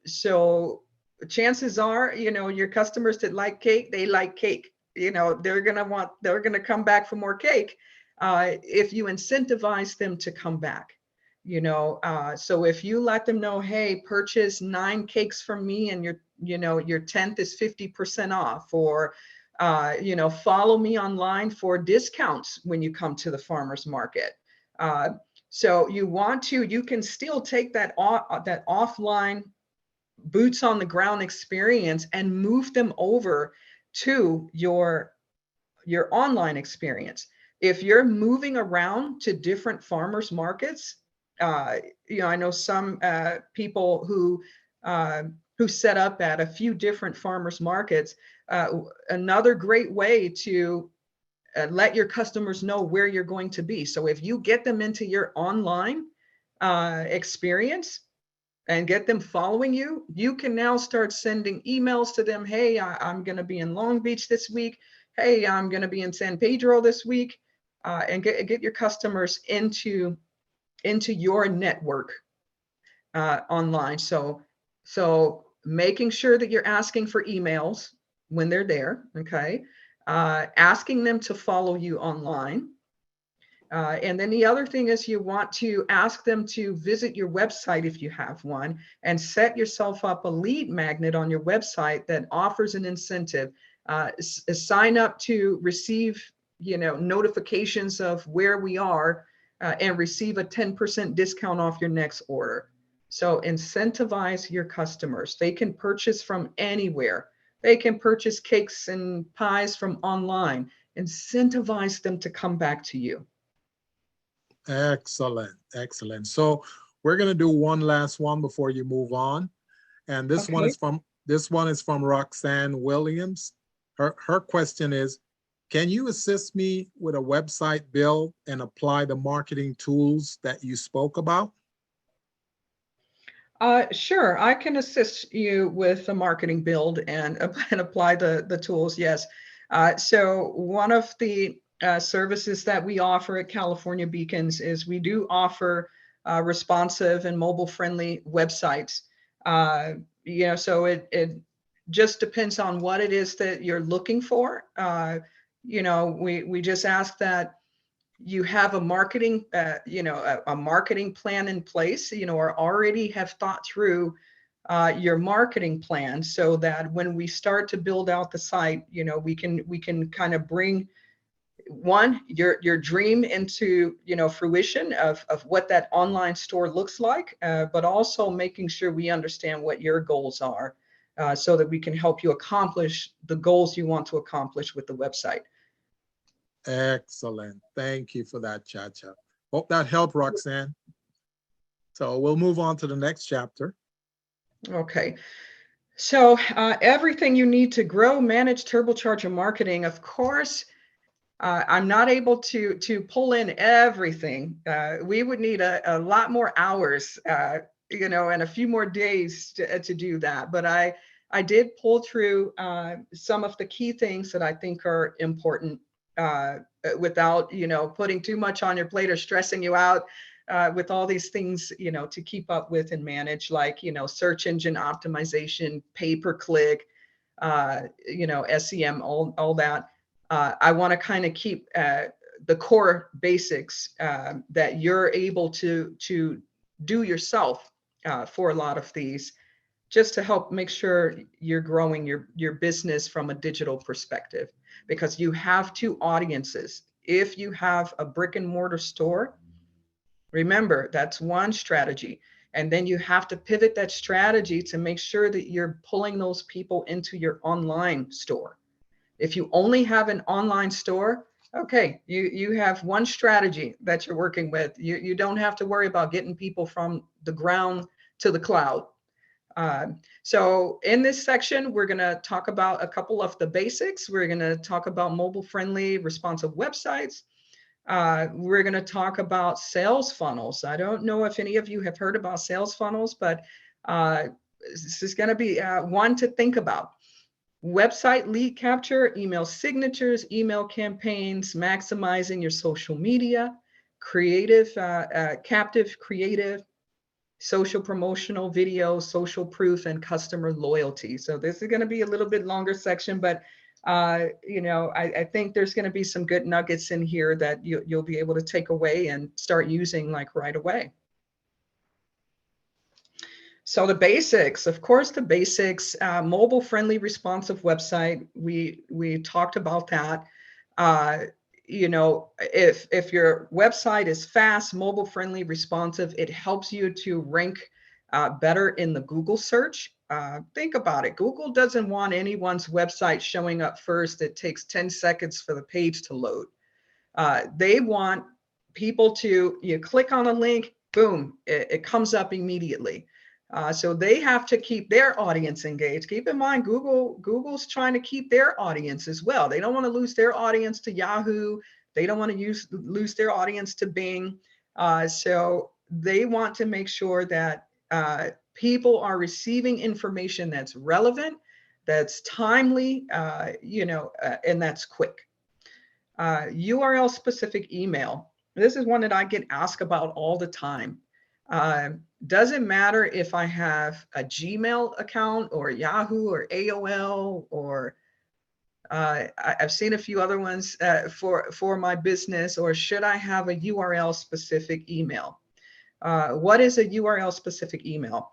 So chances are, your customers that like cake, they like cake. They're gonna come back for more cake if you incentivize them to come back. So if you let them know, hey, purchase 9 cakes from me, and your 10th is 50% off, or follow me online for discounts when you come to the farmers market. So you can still take that offline boots on the ground experience and move them over to your online experience. If you're moving around to different farmers markets, I know some people who set up at a few different farmers markets. Another great way to let your customers know where you're going to be. So if you get them into your online experience and get them following you, you can now start sending emails to them. Hey, I'm going to be in Long Beach this week. Hey, I'm going to be in San Pedro this week, and get your customers into your network online. So making sure that you're asking for emails when they're there, okay? Asking them to follow you online. And then the other thing is, you want to ask them to visit your website if you have one, and set yourself up a lead magnet on your website that offers an incentive. Sign up to receive notifications of where we are, and receive a 10% discount off your next order. So incentivize your customers. They can purchase from anywhere. They can purchase cakes and pies from online. Incentivize them to come back to you. Excellent, excellent. So we're gonna do one last one before you move on. And this one Okay. is from Roxanne Williams. Her question is, can you assist me with a website build and apply the marketing tools that you spoke about? Sure, I can assist you with the marketing build and, and apply the tools. Yes. So one of the services that we offer at California Beacons is we do offer responsive and mobile friendly websites. So it just depends on what it is that you're looking for. We just ask that you have a marketing, a marketing plan in place, or already have thought through your marketing plan, so that when we start to build out the site, we can kind of bring your dream into fruition of what that online store looks like, but also making sure we understand what your goals are, so that we can help you accomplish the goals you want to accomplish with the website. Excellent. Thank you for that, Chacha. Hope that helped, Roxanne. So we'll move on to the next chapter. Okay. So everything you need to grow, manage, turbocharge your marketing. Of course, I'm not able to pull in everything. We would need a lot more hours, and a few more days to do that. But I did pull through some of the key things that I think are important, without putting too much on your plate or stressing you out with all these things to keep up with and manage, like search engine optimization, pay-per-click, SEM, all that. I want to kind of keep the core basics that you're able to do yourself for a lot of these, just to help make sure you're growing your business from a digital perspective, because you have two audiences. If you have a brick and mortar store, remember, that's one strategy. And then you have to pivot that strategy to make sure that you're pulling those people into your online store. If you only have an online store, okay, you have one strategy that you're working with. You don't have to worry about getting people from the ground to the cloud. So in this section, we're going to talk about a couple of the basics. We're going to talk about mobile-friendly, responsive websites. We're going to talk about sales funnels. I don't know if any of you have heard about sales funnels, but this is going to be one to think about. Website lead capture, email signatures, email campaigns, maximizing your social media, creative, captive creative, social promotional videos, social proof, and customer loyalty. So this is going to be a little bit longer section, but I think there's going to be some good nuggets in here that you'll be able to take away and start using like right away. So the basics, of course, the basics, mobile-friendly, responsive website. We talked about that. If your website is fast, mobile-friendly, responsive, it helps you to rank better in the Google search. Think about it. Google doesn't want anyone's website showing up first. It takes 10 seconds for the page to load. They want people you click on a link, boom, it comes up immediately. So they have to keep their audience engaged. Keep in mind, Google's trying to keep their audience as well. They don't want to lose their audience to Yahoo. They don't want to lose their audience to Bing. So they want to make sure that people are receiving information that's relevant, that's timely, and that's quick. URL specific email. This is one that I get asked about all the time. Doesn't matter if I have a Gmail account or Yahoo or AOL, or I've seen a few other ones for my business, or should I have a URL specific email? What is a URL specific email?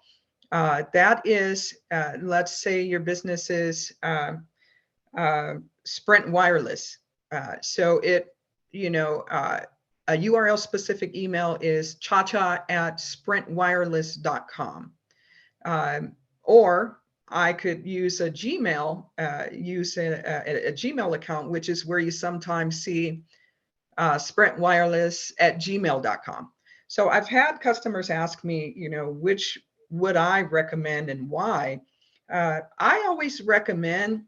That is, let's say your business is Sprint Wireless. So a URL specific email is chacha@sprintwireless.com. Or I could use a Gmail, a Gmail account, which is where you sometimes see sprintwireless@gmail.com. So I've had customers ask me, which would I recommend and why? I always recommend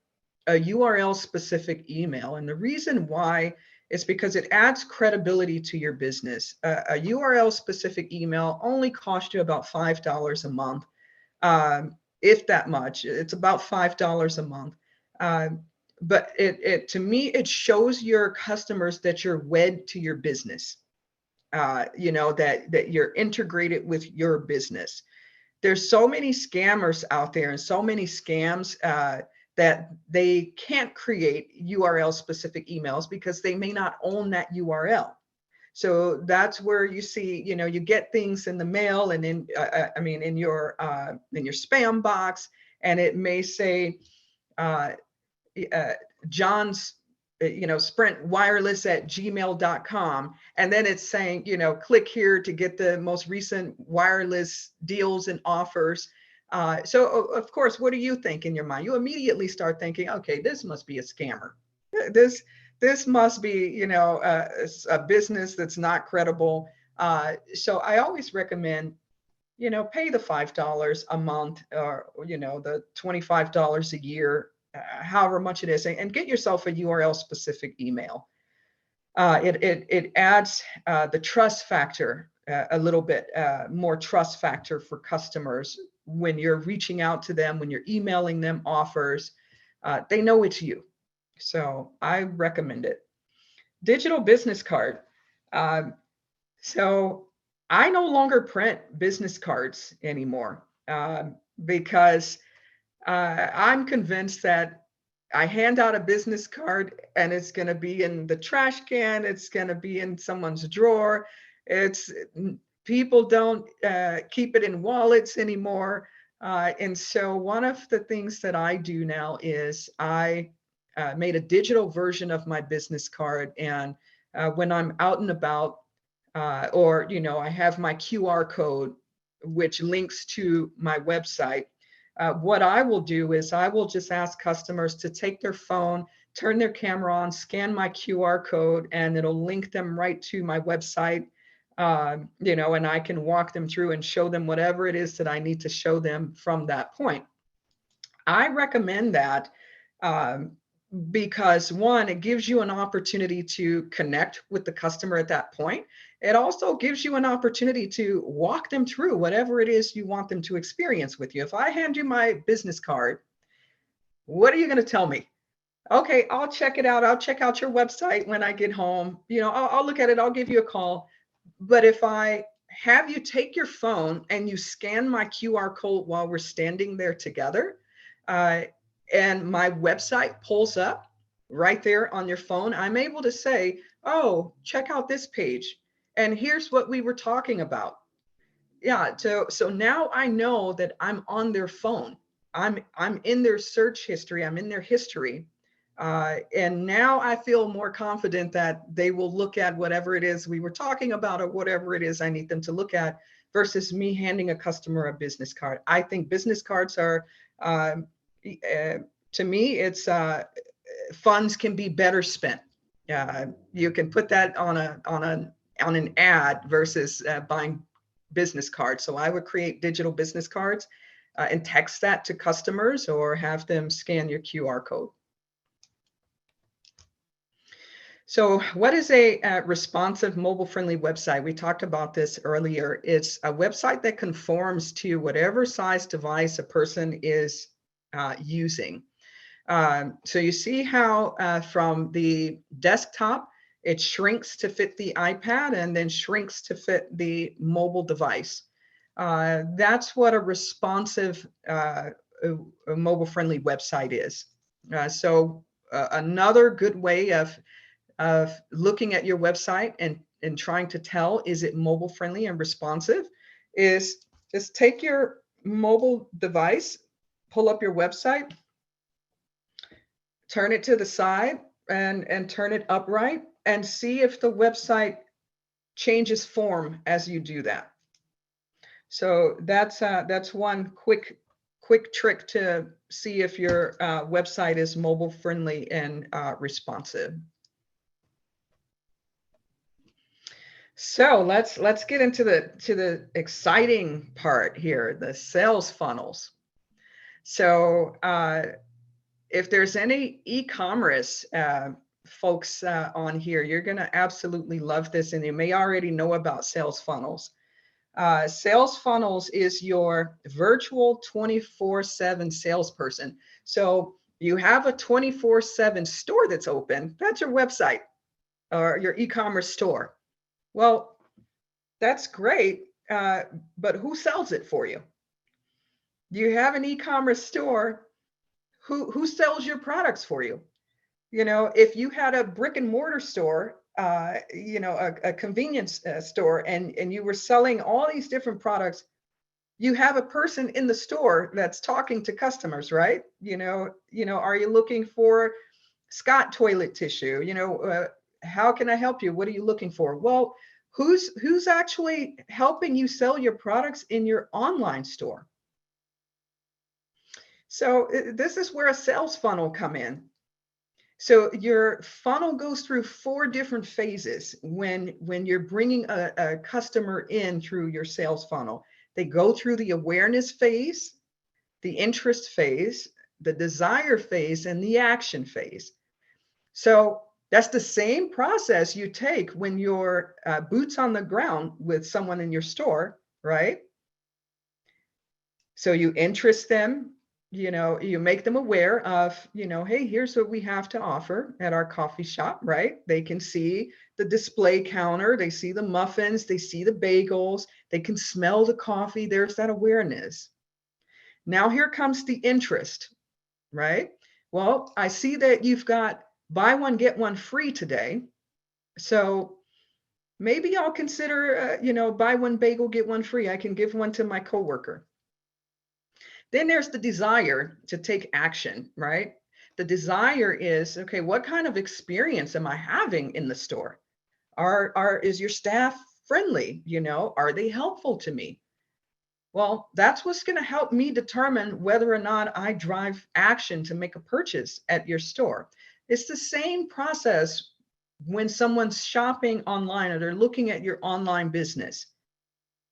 a URL specific email. And the reason why is because it adds credibility to your business. A URL specific email only costs you about $5 a month, if that much. It's about $5 a month. But to me, it shows your customers that you're wed to your business, that you're integrated with your business. There's so many scammers out there and so many scams that they can't create URL specific emails because they may not own that URL. So that's where you see, you know, you get things in the mail and in your spam box, and it may say uh, uh, John's, Sprint wireless at gmail.com. And then it's saying, click here to get the most recent wireless deals and offers. So of course, what do you think in your mind? You immediately start thinking, okay, this must be a scammer. This must be, a business that's not credible. So I always recommend, pay the $5 a month, or, the $25 a year, however much it is, and get yourself a URL specific email. It adds the trust factor, a little bit more trust factor for customers when you're reaching out to them, when you're emailing them offers. They know it's you. So I recommend it. Digital business card. So I no longer print business cards anymore, because I'm convinced that I hand out a business card and it's going to be in the trash can. It's going to be in someone's drawer. People don't keep it in wallets anymore. And so one of the things that I do now is I made a digital version of my business card. And when I'm out and about, or, I have my QR code, which links to my website. What I will do is I will just ask customers to take their phone, turn their camera on, scan my QR code, and it'll link them right to my website. And I can walk them through and show them whatever it is that I need to show them from that point. I recommend that because one, it gives you an opportunity to connect with the customer at that point. It also gives you an opportunity to walk them through whatever it is you want them to experience with you. If I hand you my business card, what are you going to tell me? Okay, I'll check it out. I'll check out your website when I get home. I'll look at it. I'll give you a call. But if I have you take your phone and you scan my QR code while we're standing there together, and my website pulls up right there on your phone, I'm able to say, oh, check out this page. And here's what we were talking about. Yeah, so now I know that I'm on their phone. I'm in their search history. I'm in their history. And now I feel more confident that they will look at whatever it is we were talking about or whatever it is I need them to look at versus me handing a customer a business card. I think business cards are, to me, it's funds can be better spent. You can put that on an ad versus buying business cards. So I would create digital business cards and text that to customers or have them scan your QR code. So what is a responsive mobile-friendly website? We talked about this earlier. It's a website that conforms to whatever size device a person is using. So you see how from the desktop, it shrinks to fit the iPad and then shrinks to fit the mobile device. That's what a responsive mobile-friendly website is. So another good way of looking at your website and trying to tell, is it mobile friendly and responsive, is just take your mobile device, pull up your website, turn it to the side and turn it upright and see if the website changes form as you do that. So that's one quick trick to see if your website is mobile friendly and responsive. So let's get into the exciting part here, the sales funnels. So if there's any e-commerce folks on here, you're going to absolutely love this, and you may already know about sales funnels. Sales funnels is your virtual 24/7 salesperson. So you have a 24/7 store that's open. That's your website or your e-commerce store. Well, that's great, but who sells it for you? You have an e-commerce store. Who sells your products for you? If you had a brick and mortar store a convenience store, and you were selling all these different products, you have a person in the store that's talking to customers, right? Are you looking for Scott toilet tissue? How can I help you? What are you looking for? Well, who's actually helping you sell your products in your online store? So this is where a sales funnel come in. So your funnel goes through 4 different phases when you're bringing a customer in through your sales funnel. They go through the awareness phase, the interest phase, the desire phase, and the action phase. So that's the same process you take when you're boots on the ground with someone in your store, right? So you interest them, you make them aware of, hey, here's what we have to offer at our coffee shop, right? They can see the display counter, they see the muffins, they see the bagels, they can smell the coffee. There's that awareness. Now here comes the interest, right? Well, I see that you've got buy one, get one free today. So maybe I'll consider, buy one bagel, get one free. I can give one to my coworker. Then there's the desire to take action, right? The desire is, okay, what kind of experience am I having in the store? Is your staff friendly? Are they helpful to me? Well, that's what's going to help me determine whether or not I drive action to make a purchase at your store. It's the same process when someone's shopping online or they're looking at your online business.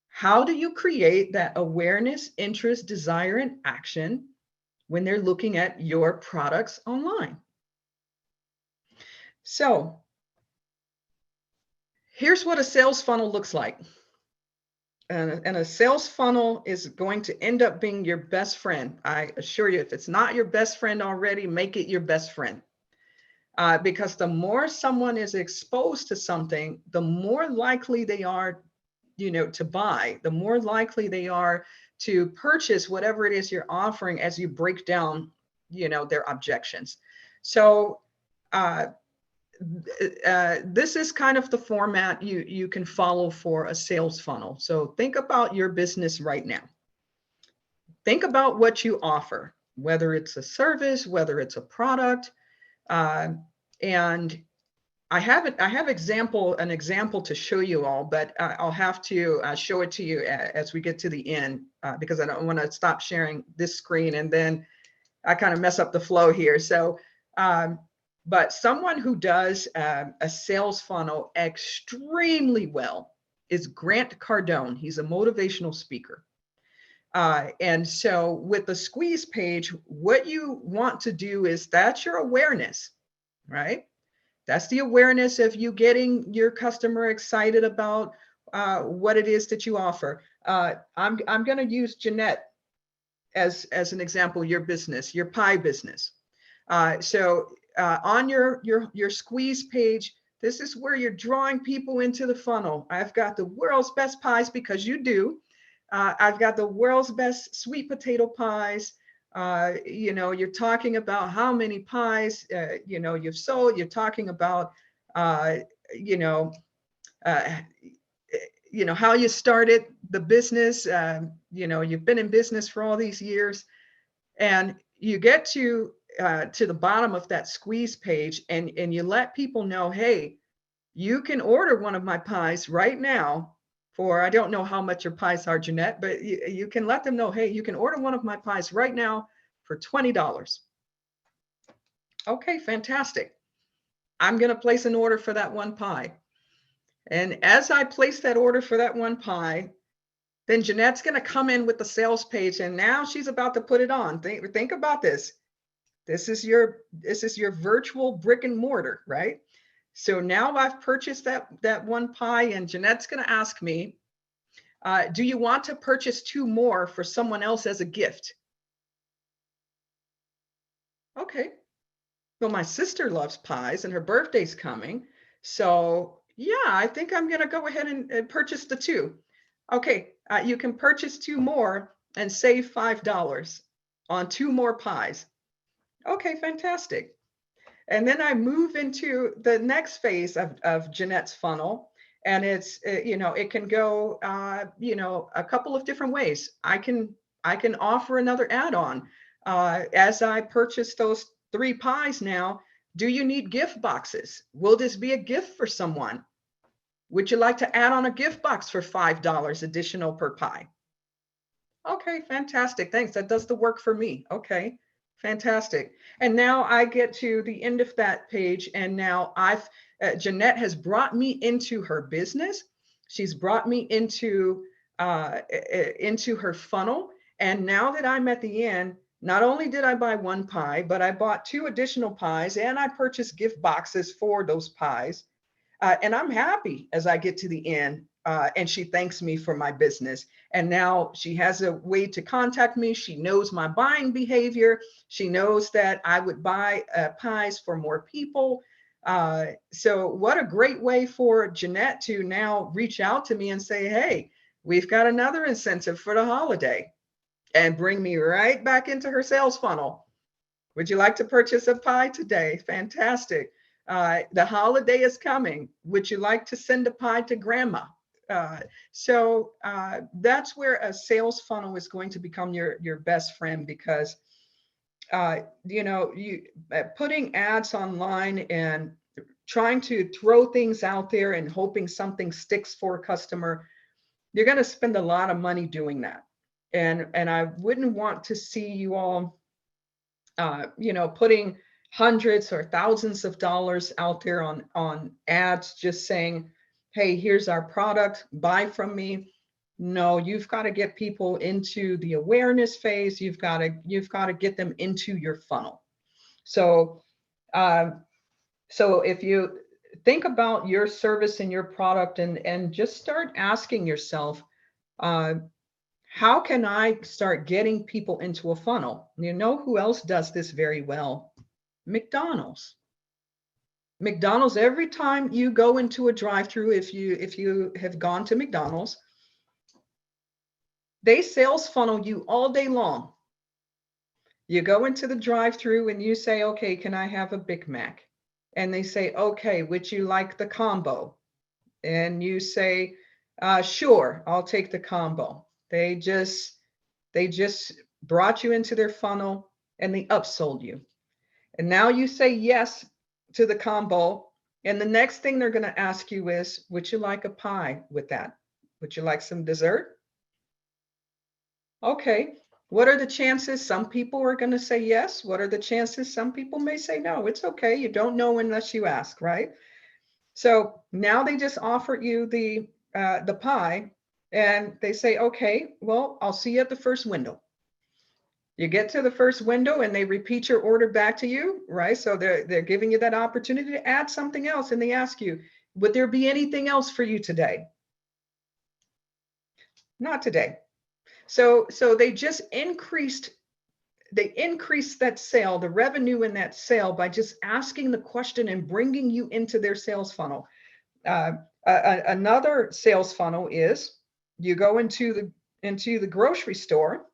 How do you create that awareness, interest, desire, and action when they're looking at your products online? So here's what a sales funnel looks like. And a sales funnel is going to end up being your best friend. I assure you, if it's not your best friend already, make it your best friend. Because the more someone is exposed to something, the more likely they are to buy, the more likely they are to purchase whatever it is you're offering as you break down, their objections. So this is kind of the format you can follow for a sales funnel. So think about your business right now. Think about what you offer, whether it's a service, whether it's a product, and I have an example to show you all, but I'll have to show it to you as we get to the end because I don't want to stop sharing this screen and then I kind of mess up the flow here. So, but someone who does a sales funnel extremely well is Grant Cardone. He's a motivational speaker. And so with the squeeze page, what you want to do is that's your awareness, right? That's the awareness of you getting your customer excited about what it is that you offer. I'm going to use Jeanette as an example, your business, your pie business. So on your squeeze page, this is where you're drawing people into the funnel. I've got the world's best pies because you do. I've got the world's best sweet potato pies. You're talking about how many pies, you've sold. You're talking about, how you started the business. You've been in business for all these years, and you get to the bottom of that squeeze page, and you let people know, hey, you can order one of my pies right now. I don't know how much your pies are, Jeanette, but you can let them know, hey, you can order one of my pies right now for $20. Okay, fantastic. I'm going to place an order for that one pie. And as I place that order for that one pie, then Jeanette's going to come in with the sales page, and now she's about to put it on. Think about this. This is your virtual brick and mortar, right? So now I've purchased that one pie, and Jeanette's going to ask me, do you want to purchase 2 more for someone else as a gift? Okay. Well, my sister loves pies and her birthday's coming. So yeah, I think I'm going to go ahead and purchase the 2. Okay. You can purchase 2 more and save $5 on 2 more pies. Okay, fantastic. And then I move into the next phase of Jeanette's funnel. And it's, it can go, a couple of different ways. I can offer another add-on. As I purchase those 3 pies now, do you need gift boxes? Will this be a gift for someone? Would you like to add on a gift box for $5 additional per pie? Okay, fantastic. Thanks. That does the work for me. Okay, fantastic. And now I get to the end of that page, and now Jeanette has brought me into her business. She's brought me into her funnel. And now that I'm at the end, not only did I buy 1 pie, but I bought 2 additional pies, and I purchased gift boxes for those pies. And I'm happy as I get to the end, and she thanks me for my business. And now she has a way to contact me. She knows my buying behavior. She knows that I would buy pies for more people. So what a great way for Jeanette to now reach out to me and say, hey, we've got another incentive for the holiday, and bring me right back into her sales funnel. Would you like to purchase a pie today? Fantastic. The holiday is coming. Would you like to send a pie to grandma? So that's where a sales funnel is going to become your best friend, because putting ads online and trying to throw things out there and hoping something sticks for a customer, you're going to spend a lot of money doing that. And I wouldn't want to see you all, putting hundreds or thousands of dollars out there on ads, just saying, hey, here's our product, buy from me. No, you've got to get people into the awareness phase. You've got to get them into your funnel. So if you think about your service and your product, and just start asking yourself, how can I start getting people into a funnel? You know who else does this very well? McDonald's. McDonald's, every time you go into a drive-through, if you have gone to McDonald's, they sales funnel you all day long. You go into the drive-through and you say, okay, can I have a Big Mac? And they say, okay, would you like the combo? And you say, sure, I'll take the combo. They just brought you into their funnel and they upsold you. And now you say yes to the combo. And the next thing they're going to ask you is, would you like a pie with that? Would you like some dessert? Okay. What are the chances? Some people are going to say yes. What are the chances? Some people may say no. It's okay. You don't know unless you ask, right? So now they just offered you the pie, and they say, okay, well, I'll see you at the first window. You get to the first window and they repeat your order back to you, right? So they're giving you that opportunity to add something else, and they ask you, would there be anything else for you today? Not today. So they just increased that sale, the revenue in that sale, by just asking the question and bringing you into their sales funnel. Another sales funnel is, you go into the grocery store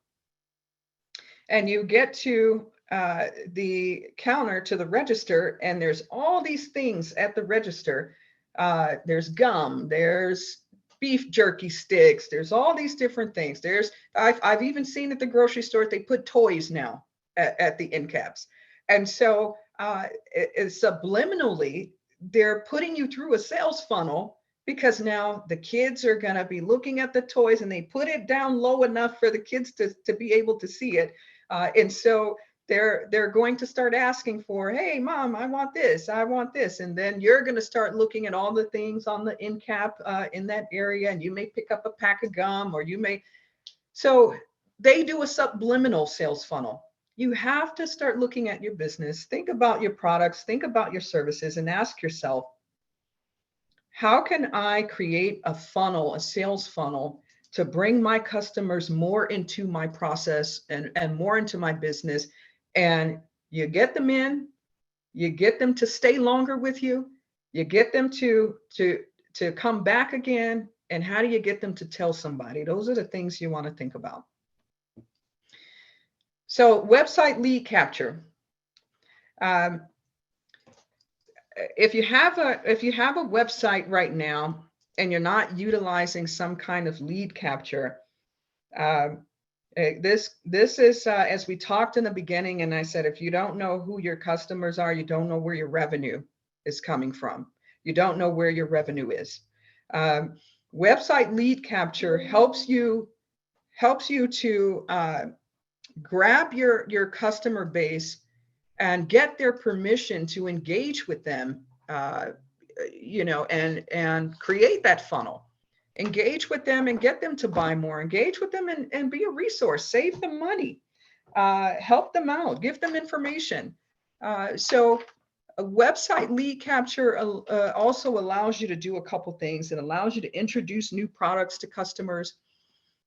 and you get to the counter, to the register, and there's all these things at the register. There's gum, there's beef jerky sticks, there's all these different things. I've even seen at the grocery store, they put toys now at the end caps. And so subliminally, they're putting you through a sales funnel, because now the kids are going to be looking at the toys, and they put it down low enough for the kids to be able to see it. And so they're going to start asking for, hey, mom, I want this. And then you're going to start looking at all the things on the end cap in that area, and you may pick up a pack of gum, or so they do a subliminal sales funnel. You have to start looking at your business, think about your products, think about your services, and ask yourself, how can I create a funnel, a sales funnel, to bring my customers more into my process and more into my business? And you get them in, you get them to stay longer with you, you get them to come back again. And how do you get them to tell somebody? Those are the things you want to think about. So website lead capture. if you have a website right now and you're not utilizing some kind of lead capture, this is as we talked in the beginning, and I said, if you don't know who your customers are, you don't know where your revenue is coming from. You don't know where your revenue is. Website lead capture helps you to grab your customer base and get their permission to engage with them, and create that funnel. Engage with them and get them to buy more. Engage with them and be a resource. Save them money. Help them out. Give them information. So a website lead capture also allows you to do a couple things. It allows you to introduce new products to customers.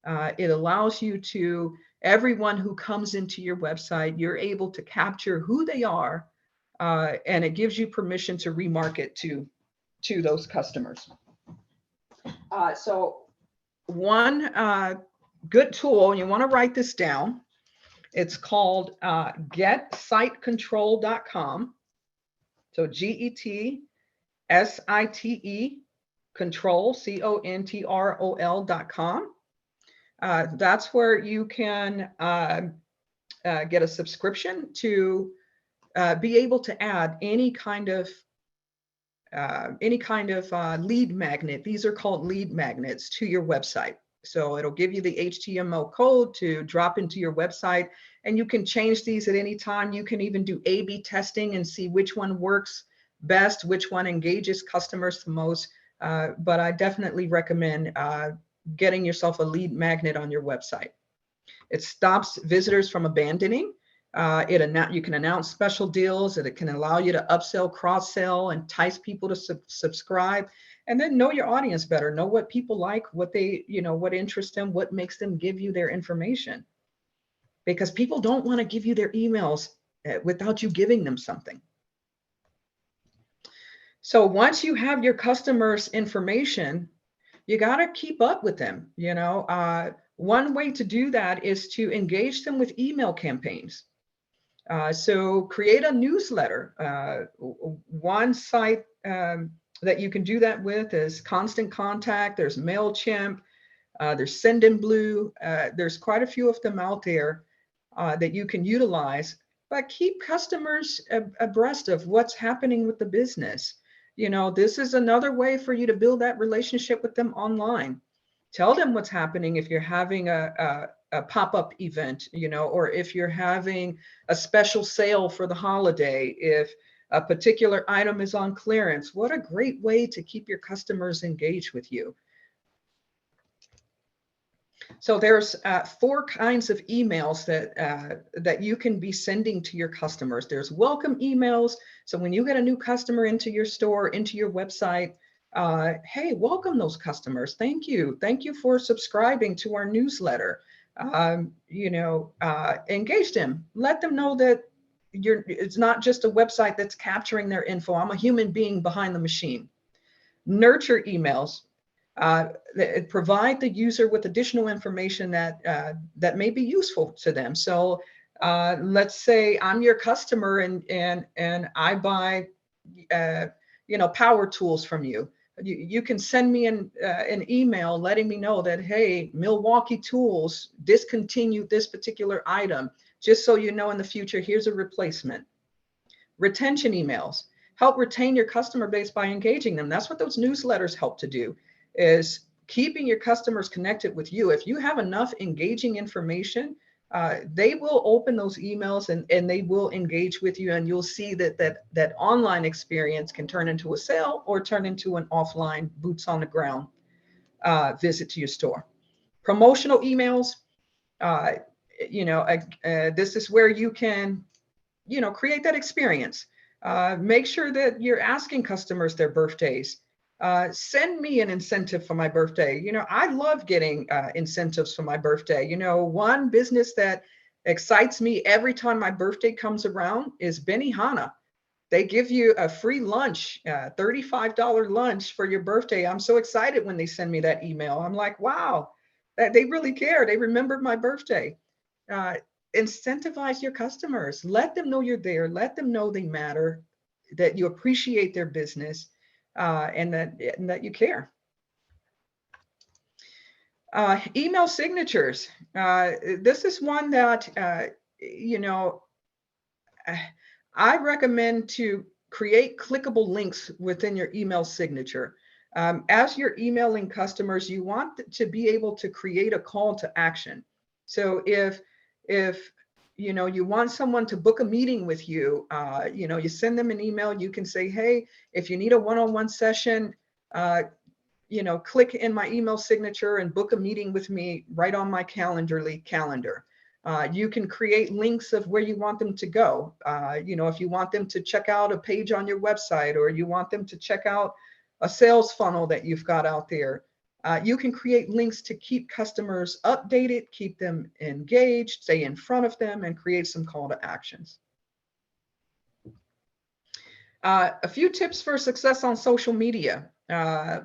It allows you to, everyone who comes into your website, you're able to capture who they are, and it gives you permission to remarket to those customers. So one good tool, and you want to write this down, it's called getsitecontrol.com. So GETSITE control, CONTROL.com. That's where you can get a subscription to be able to add any kind of lead magnet. These are called lead magnets to your website. So it'll give you the HTML code to drop into your website, and you can change these at any time. You can even do A/B testing and see which one works best, which one engages customers the most. But I definitely recommend getting yourself a lead magnet on your website. It stops visitors from abandoning. You can announce special deals, and it can allow you to upsell, cross-sell, entice people to subscribe, and then know your audience better. Know what people like, what they, what interests them, what makes them give you their information. Because people don't want to give you their emails without you giving them something. So once you have your customers' information, you got to keep up with them. One way to do that is to engage them with email campaigns. So create a newsletter. One site that you can do that with is Constant Contact. There's MailChimp. There's Sendinblue. There's quite a few of them out there that you can utilize. But keep customers abreast of what's happening with the business. This is another way for you to build that relationship with them online. Tell them what's happening if you're having a pop-up event, or if you're having a special sale for the holiday, if a particular item is on clearance. What a great way to keep your customers engaged with you. So there's 4 kinds of emails that you can be sending to your customers. There's welcome emails. So when you get a new customer into your store, into your website, hey, welcome those customers. Thank you. Thank you for subscribing to our newsletter. Engage them. Let them know that it's not just a website that's capturing their info. I'm a human being behind the machine. Nurture emails. Provide the user with additional information that may be useful to them. So let's say I'm your customer and I buy power tools from you. You can send me an email letting me know that, hey, Milwaukee Tools discontinued this particular item. Just so you know in the future, here's a replacement. Retention emails. Help retain your customer base by engaging them. That's what those newsletters help to do, is keeping your customers connected with you. If you have enough engaging information, they will open those emails and they will engage with you, and you'll see that online experience can turn into a sale or turn into an offline boots on the ground visit to your store. Promotional emails, this is where you can, create that experience. Make sure that you're asking customers their birthdays. Send me an incentive for my birthday. I love getting incentives for my birthday. One business that excites me every time my birthday comes around is Benihana. They give you a free lunch, $35 lunch for your birthday. I'm so excited when they send me that email. I'm like, wow, that they really care. They remembered my birthday. Incentivize your customers. Let them know you're there. Let them know they matter. that you appreciate their business, and that you care. Email signatures. This is one that, I recommend to create clickable links within your email signature. As you're emailing customers, you want to be able to create a call to action. So if you want someone to book a meeting with you, you send them an email. You can say, hey, if you need a one-on-one session, click in my email signature and book a meeting with me right on my Calendly calendar. You can create links of where you want them to go. If you want them to check out a page on your website, or you want them to check out a sales funnel that you've got out there, you can create links to keep customers updated, keep them engaged, stay in front of them, and create some call to actions. A few tips for success on social media.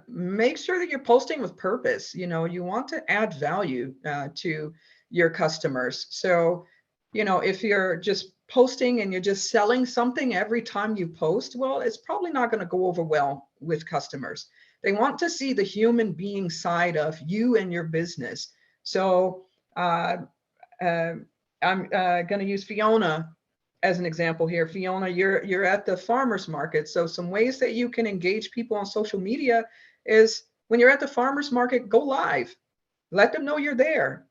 Make sure that you're posting with purpose. You want to add value to your customers. So, if you're just posting and you're just selling something every time you post, well, it's probably not going to go over well with customers. They want to see the human being side of you and your business. So I'm going to use Fiona as an example here. Fiona, you're at the farmers market. So some ways that you can engage people on social media is when you're at the farmers market, go live. Let them know you're there.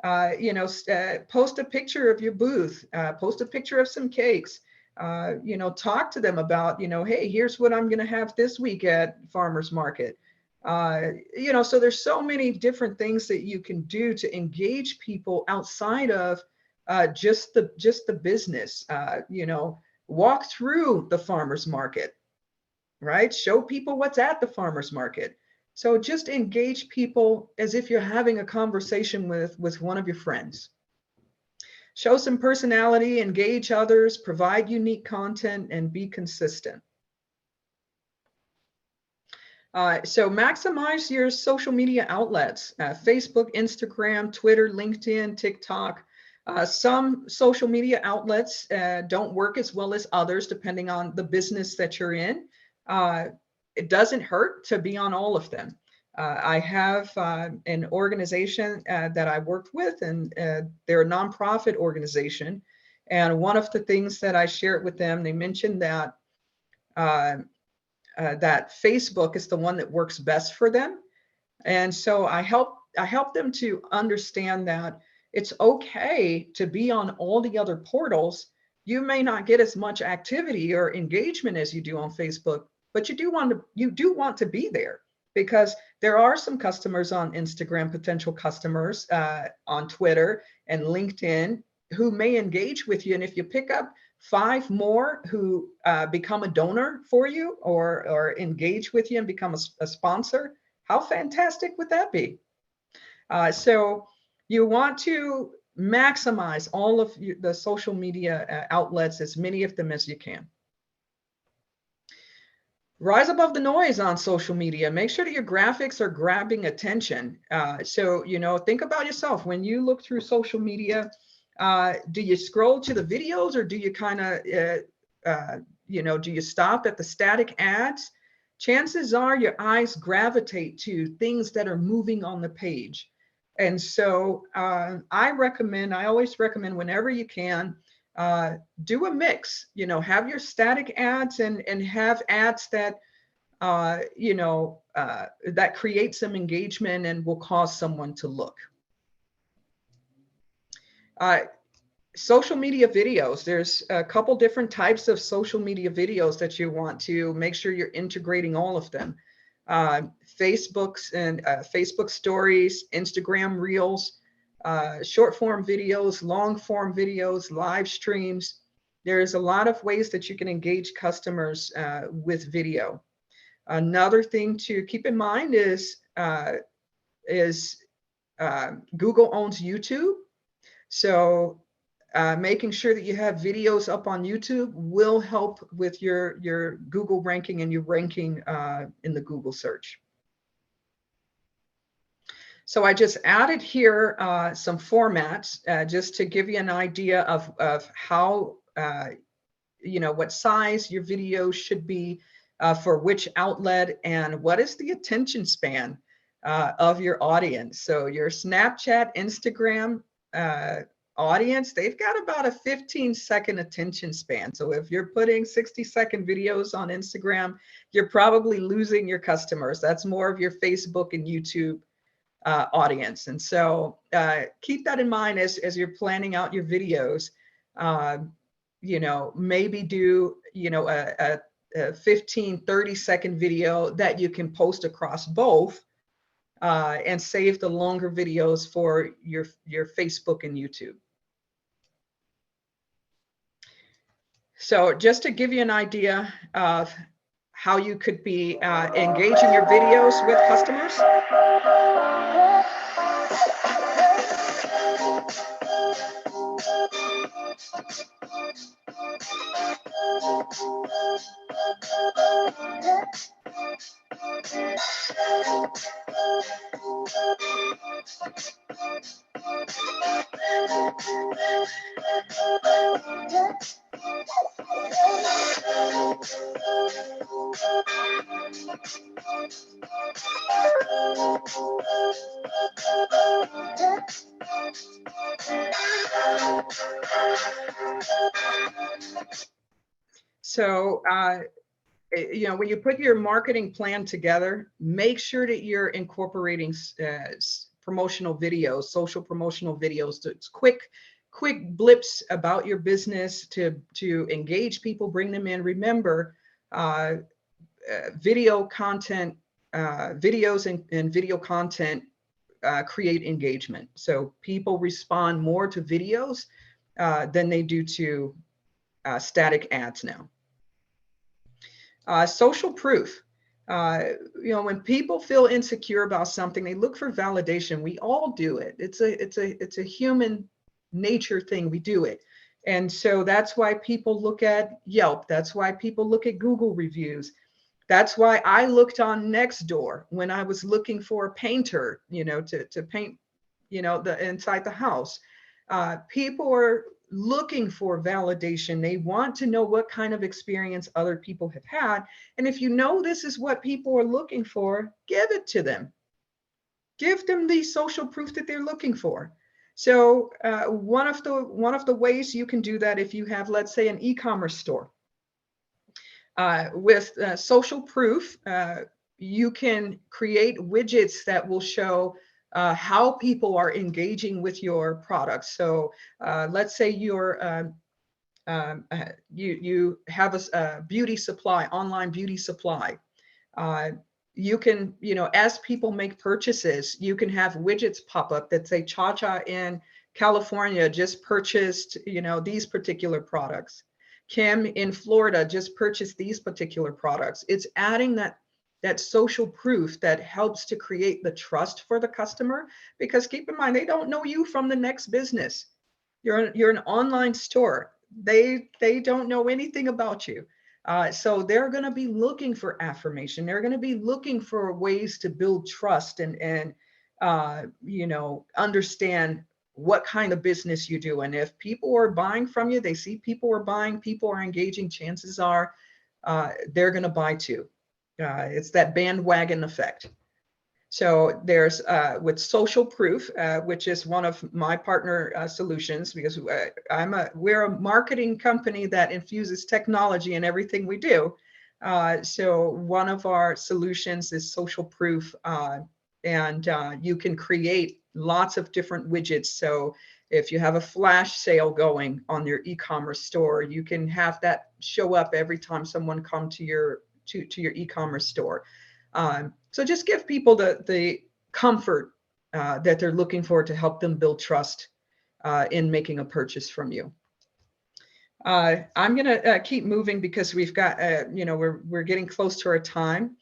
Post a picture of your booth, post a picture of some cakes, talk to them about, hey, here's what I'm going to have this week at farmers market. So there's so many different things that you can do to engage people outside of just the business. Walk through the farmers market, right? Show people what's at the farmers market. So just engage people as if you're having a conversation with one of your friends. Show some personality, engage others, provide unique content, and be consistent. So maximize your social media outlets, Facebook, Instagram, Twitter, LinkedIn, TikTok. Some social media outlets don't work as well as others, depending on the business that you're in. It doesn't hurt to be on all of them. I have an organization that I worked with, and they're a nonprofit organization. And one of the things that I shared with them, they mentioned that that Facebook is the one that works best for them. And so I help them to understand that it's okay to be on all the other portals. You may not get as much activity or engagement as you do on Facebook, but you do want to be there, because there are some customers on Instagram, potential customers on Twitter and LinkedIn who may engage with you. And if you pick up 5 more who become a donor for you or engage with you and become a sponsor, how fantastic would that be? So you want to maximize all of the social media outlets, as many of them as you can. Rise above the noise on social media. Make sure that your graphics are grabbing attention. So, think about yourself. When you look through social media, do you scroll to the videos, or do you kind of, do you stop at the static ads? Chances are your eyes gravitate to things that are moving on the page. And so I always recommend, whenever you can, do a mix. Have your static ads and have ads that that create some engagement and will cause someone to look. Social media videos. There's a couple different types of social media videos that you want to make sure you're integrating all of them. Facebook's and Facebook stories, Instagram reels, short form videos, long form videos, live streams. There's a lot of ways that you can engage customers with video. Another thing to keep in mind is Google owns YouTube. So making sure that you have videos up on YouTube will help with your Google ranking and your ranking in the Google search. So I just added here some formats just to give you an idea of how what size your video should be, for which outlet, and what is the attention span of your audience. So your Snapchat, Instagram audience, they've got about a 15-second attention span. So if you're putting 60-second videos on Instagram, you're probably losing your customers. That's more of your Facebook and YouTube audience. And so keep that in mind as you're planning out your videos. Maybe do, a 15, 30-second video that you can post across both, and save the longer videos for your Facebook and YouTube. So just to give you an idea of how you could be engaging your videos with customers. So, when you put your marketing plan together, make sure that you're incorporating promotional videos, social promotional videos, to quick blips about your business to engage people, bring them in. Remember, video content, videos and video content create engagement. So people respond more to videos than they do to static ads now. Social proof. When people feel insecure about something, they look for validation. We all do it. It's a human nature thing. We do it. And so that's why people look at Yelp. That's why people look at Google reviews. That's why I looked on Nextdoor when I was looking for a painter, to paint, the inside the house. People are looking for validation. They want to know what kind of experience other people have had. And if you know this is what people are looking for, give it to them. Give them the social proof that they're looking for. So one of the ways you can do that, if you have, let's say, an e-commerce store, with social proof, you can create widgets that will show how people are engaging with your products. So let's say you have a beauty supply, online beauty supply. You can, as people make purchases, you can have widgets pop up that say Chacha in California just purchased, these particular products. Kim in Florida just purchased these particular products. It's adding that social proof that helps to create the trust for the customer, because keep in mind, they don't know you from the next business. You're an online store. They don't know anything about you. So they're going to be looking for affirmation. They're going to be looking for ways to build trust and understand what kind of business you do. And if people are buying from you, they see people are buying, people are engaging, chances are they're going to buy too. It's that bandwagon effect. So there's with social proof, which is one of my partner solutions, because we're a marketing company that infuses technology in everything we do. So one of our solutions is social proof, and you can create lots of different widgets. So if you have a flash sale going on your e-commerce store, you can have that show up every time someone comes to your e-commerce store. So just give people the comfort that they're looking for to help them build trust in making a purchase from you. I'm going to keep moving because we've got, we're getting close to our time.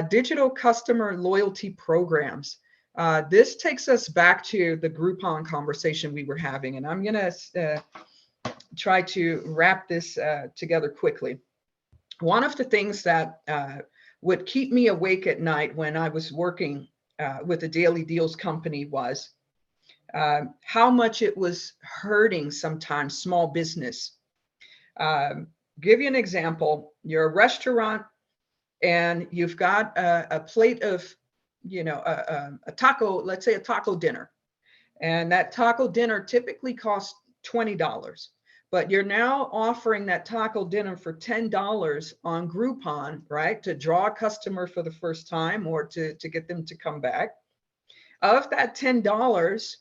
Digital customer loyalty programs. This takes us back to the Groupon conversation we were having, and I'm going to try to wrap this together quickly. One of the things that would keep me awake at night when I was working with a daily deals company was how much it was hurting sometimes small business. Give you an example. You're a restaurant and you've got a plate of, a taco, let's say a taco dinner. And that taco dinner typically costs $20. But you're now offering that taco dinner for $10 on Groupon, right? To draw a customer for the first time or to get them to come back. Of that $10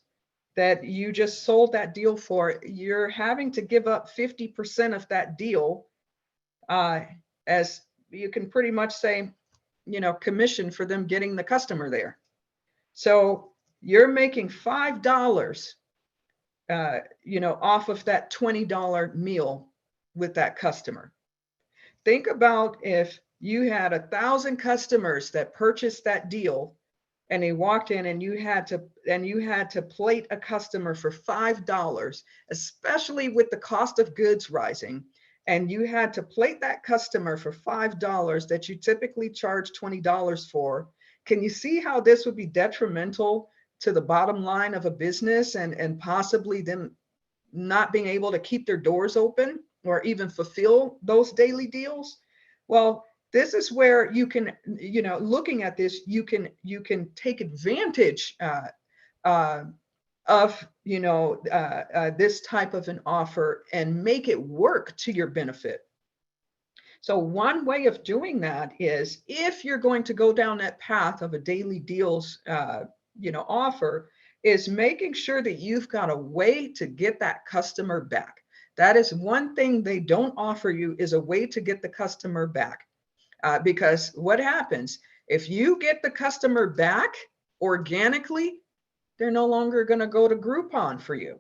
that you just sold that deal for, you're having to give up 50% of that deal, as you can pretty much say, commission for them getting the customer there. So you're making $5, off of that $20 meal with that customer. Think about if you had 1,000 customers that purchased that deal and they walked in and you had to plate a customer for $5, especially with the cost of goods rising, and you had to plate that customer for $5 that you typically charge $20 for. Can you see how this would be detrimental to the bottom line of a business and possibly them not being able to keep their doors open or even fulfill those daily deals? Well, this is where you can, looking at this, you can take advantage of, this type of an offer and make it work to your benefit. So one way of doing that is, if you're going to go down that path of a daily deals, offer, is making sure that you've got a way to get that customer back. That is one thing they don't offer you, is a way to get the customer back. Because what happens if you get the customer back organically, they're no longer going to go to Groupon for you,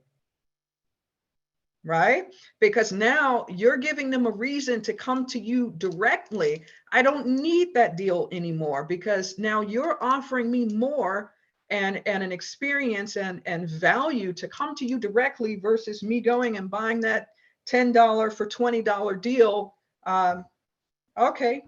right? Because now you're giving them a reason to come to you directly. I don't need that deal anymore because now you're offering me more and an experience and value to come to you directly versus me going and buying that $10 for $20 deal. Okay.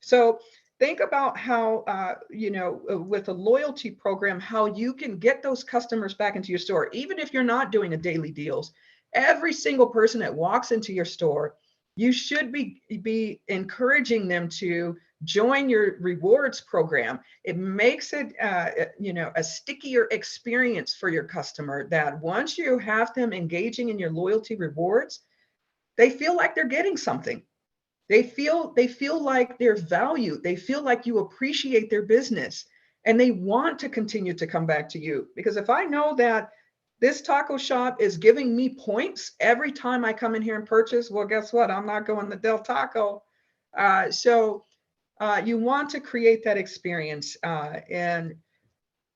So think about how, with a loyalty program, how you can get those customers back into your store. Even if you're not doing a daily deals, every single person that walks into your store, you should be encouraging them to join your rewards program. It makes it, a stickier experience for your customer, that once you have them engaging in your loyalty rewards, they feel like they're getting something. They feel like they're valued. They feel like you appreciate their business and they want to continue to come back to you. Because if I know that this taco shop is giving me points every time I come in here and purchase, well, guess what? I'm not going to Del Taco. So you want to create that experience. And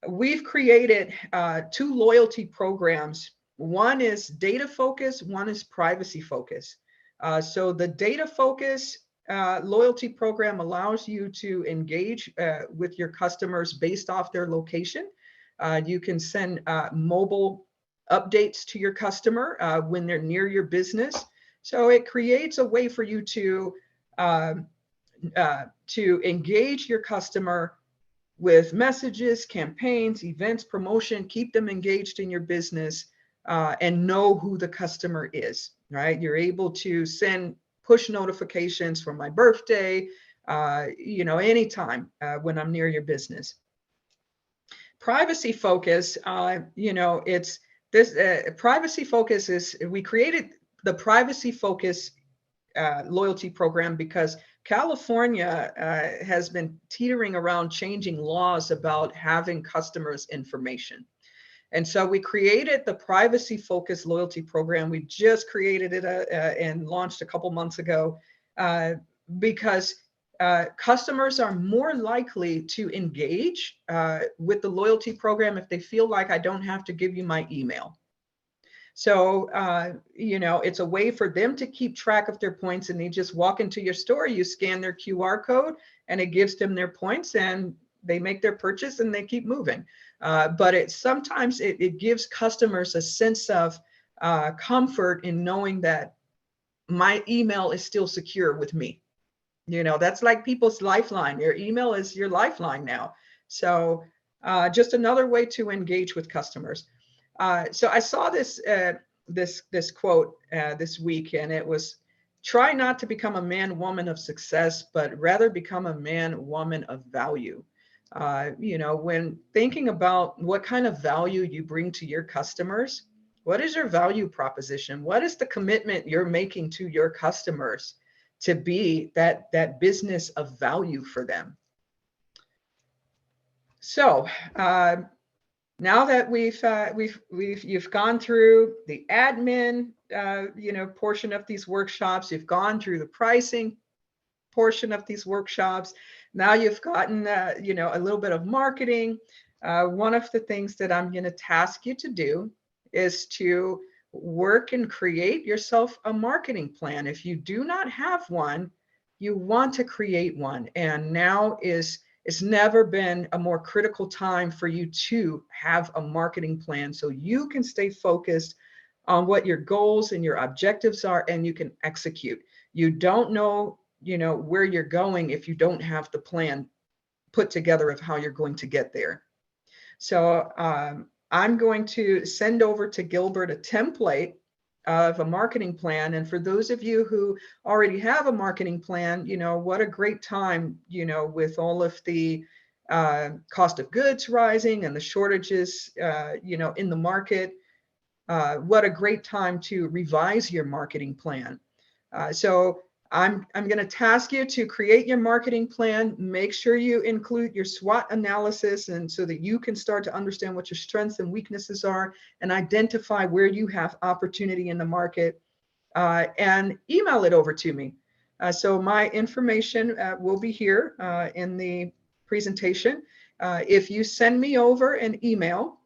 we've created 2 loyalty programs. One is data focus, one is privacy focus. So the data focus loyalty program allows you to engage with your customers based off their location. You can send mobile updates to your customer when they're near your business. So it creates a way for you to engage your customer with messages, campaigns, events, promotion, keep them engaged in your business, and know who the customer is, right? You're able to send push notifications for my birthday, anytime when I'm near your business. Privacy focus, it's this privacy focus is, we created the privacy focus loyalty program because California has been teetering around changing laws about having customers' information. And so we created the privacy focused loyalty program. We just created it and launched a couple months ago because customers are more likely to engage with the loyalty program if they feel like I don't have to give you my email. So, it's a way for them to keep track of their points, and they just walk into your store, you scan their QR code and it gives them their points and they make their purchase and they keep moving. But sometimes it gives customers a sense of comfort in knowing that my email is still secure with me. That's like people's lifeline. Your email is your lifeline now. So just another way to engage with customers. So I saw this quote this week, and it was try not to become a man, woman of success, but rather become a man, woman of value. When thinking about what kind of value you bring to your customers, what is your value proposition? What is the commitment you're making to your customers to be that business of value for them? So now that you've gone through the admin portion of these workshops, you've gone through the pricing portion of these workshops. Now you've gotten a little bit of marketing. One of the things that I'm going to task you to do is to work and create yourself a marketing plan. If you do not have one, you want to create one. And now it's never been a more critical time for you to have a marketing plan so you can stay focused on what your goals and your objectives are, and you can execute. You don't know where you're going if you don't have the plan put together of how you're going to get there. So I'm going to send over to Gilbert a template of a marketing plan. And for those of you who already have a marketing plan, what a great time, with all of the cost of goods rising and the shortages, in the market. What a great time to revise your marketing plan. So I'm going to task you to create your marketing plan. Make sure you include your SWOT analysis, and so that you can start to understand what your strengths and weaknesses are and identify where you have opportunity in the market, and email it over to me. So my information will be here in the presentation. If you send me over an email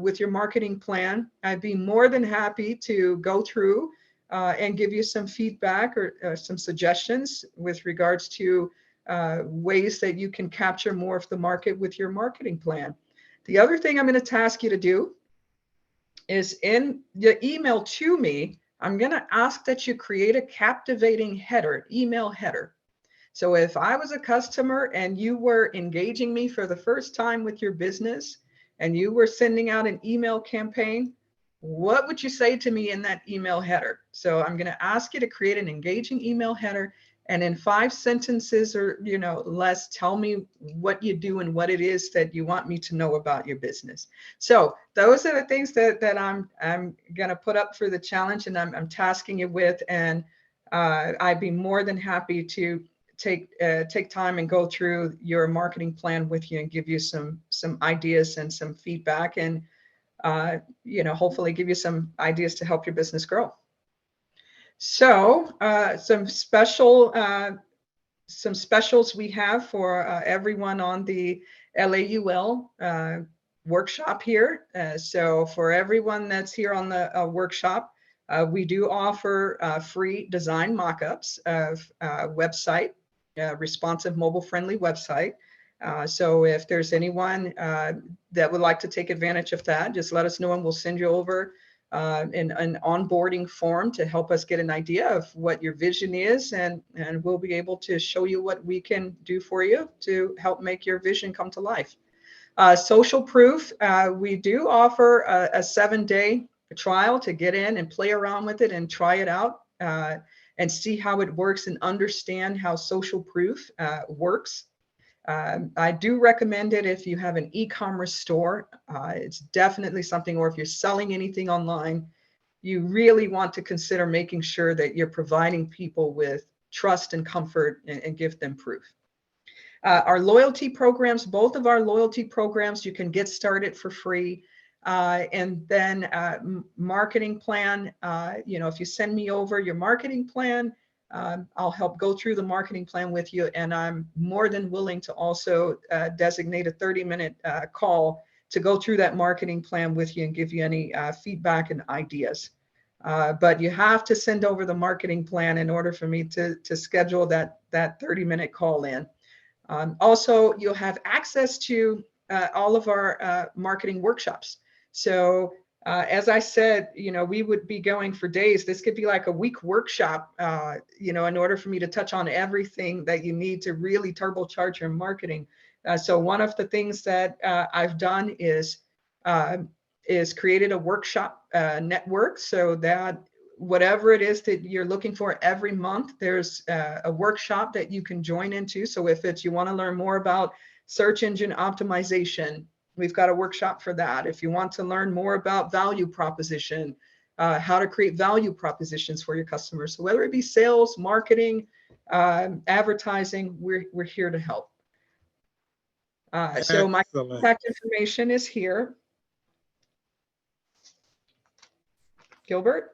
with your marketing plan, I'd be more than happy to go through and give you some feedback or some suggestions with regards to ways that you can capture more of the market with your marketing plan. The other thing I'm going to task you to do is, in the email to me, I'm going to ask that you create a captivating header, email header. So if I was a customer and you were engaging me for the first time with your business and you were sending out an email campaign, what would you say to me in that email header? So I'm going to ask you to create an engaging email header, and in 5 sentences or less, tell me what you do and what it is that you want me to know about your business. So those are the things that I'm going to put up for the challenge, and I'm tasking you with, and I'd be more than happy to take time and go through your marketing plan with you and give you some ideas and some feedback, and hopefully give you some ideas to help your business grow. So some specials we have for everyone on the LAUL workshop here. So for everyone that's here on the workshop, we do offer free design mock-ups of website, responsive mobile-friendly website. So if there's anyone that would like to take advantage of that, just let us know and we'll send you over an onboarding form to help us get an idea of what your vision is, and we'll be able to show you what we can do for you to help make your vision come to life. Social proof, we do offer a 7-day trial to get in and play around with it and try it out and see how it works and understand how social proof works. I do recommend it if you have an e-commerce store. It's definitely something, or if you're selling anything online, you really want to consider making sure that you're providing people with trust and comfort and give them proof. Our loyalty programs, both of our loyalty programs, you can get started for free. And then marketing plan, if you send me over your marketing plan, I'll help go through the marketing plan with you, and I'm more than willing to also designate a 30-minute call to go through that marketing plan with you and give you any feedback and ideas. But you have to send over the marketing plan in order for me to schedule that 30-minute call in. Also, you'll have access to all of our marketing workshops. So as I said, we would be going for days. This could be like a week workshop, in order for me to touch on everything that you need to really turbocharge your marketing. So one of the things that I've done is created a workshop network, so that whatever it is that you're looking for every month, there's a workshop that you can join into. So if it's you want to learn more about search engine optimization, we've got a workshop for that. If you want to learn more about value proposition, how to create value propositions for your customers. So whether it be sales, marketing, advertising, we're here to help. So my contact information is here. Gilbert?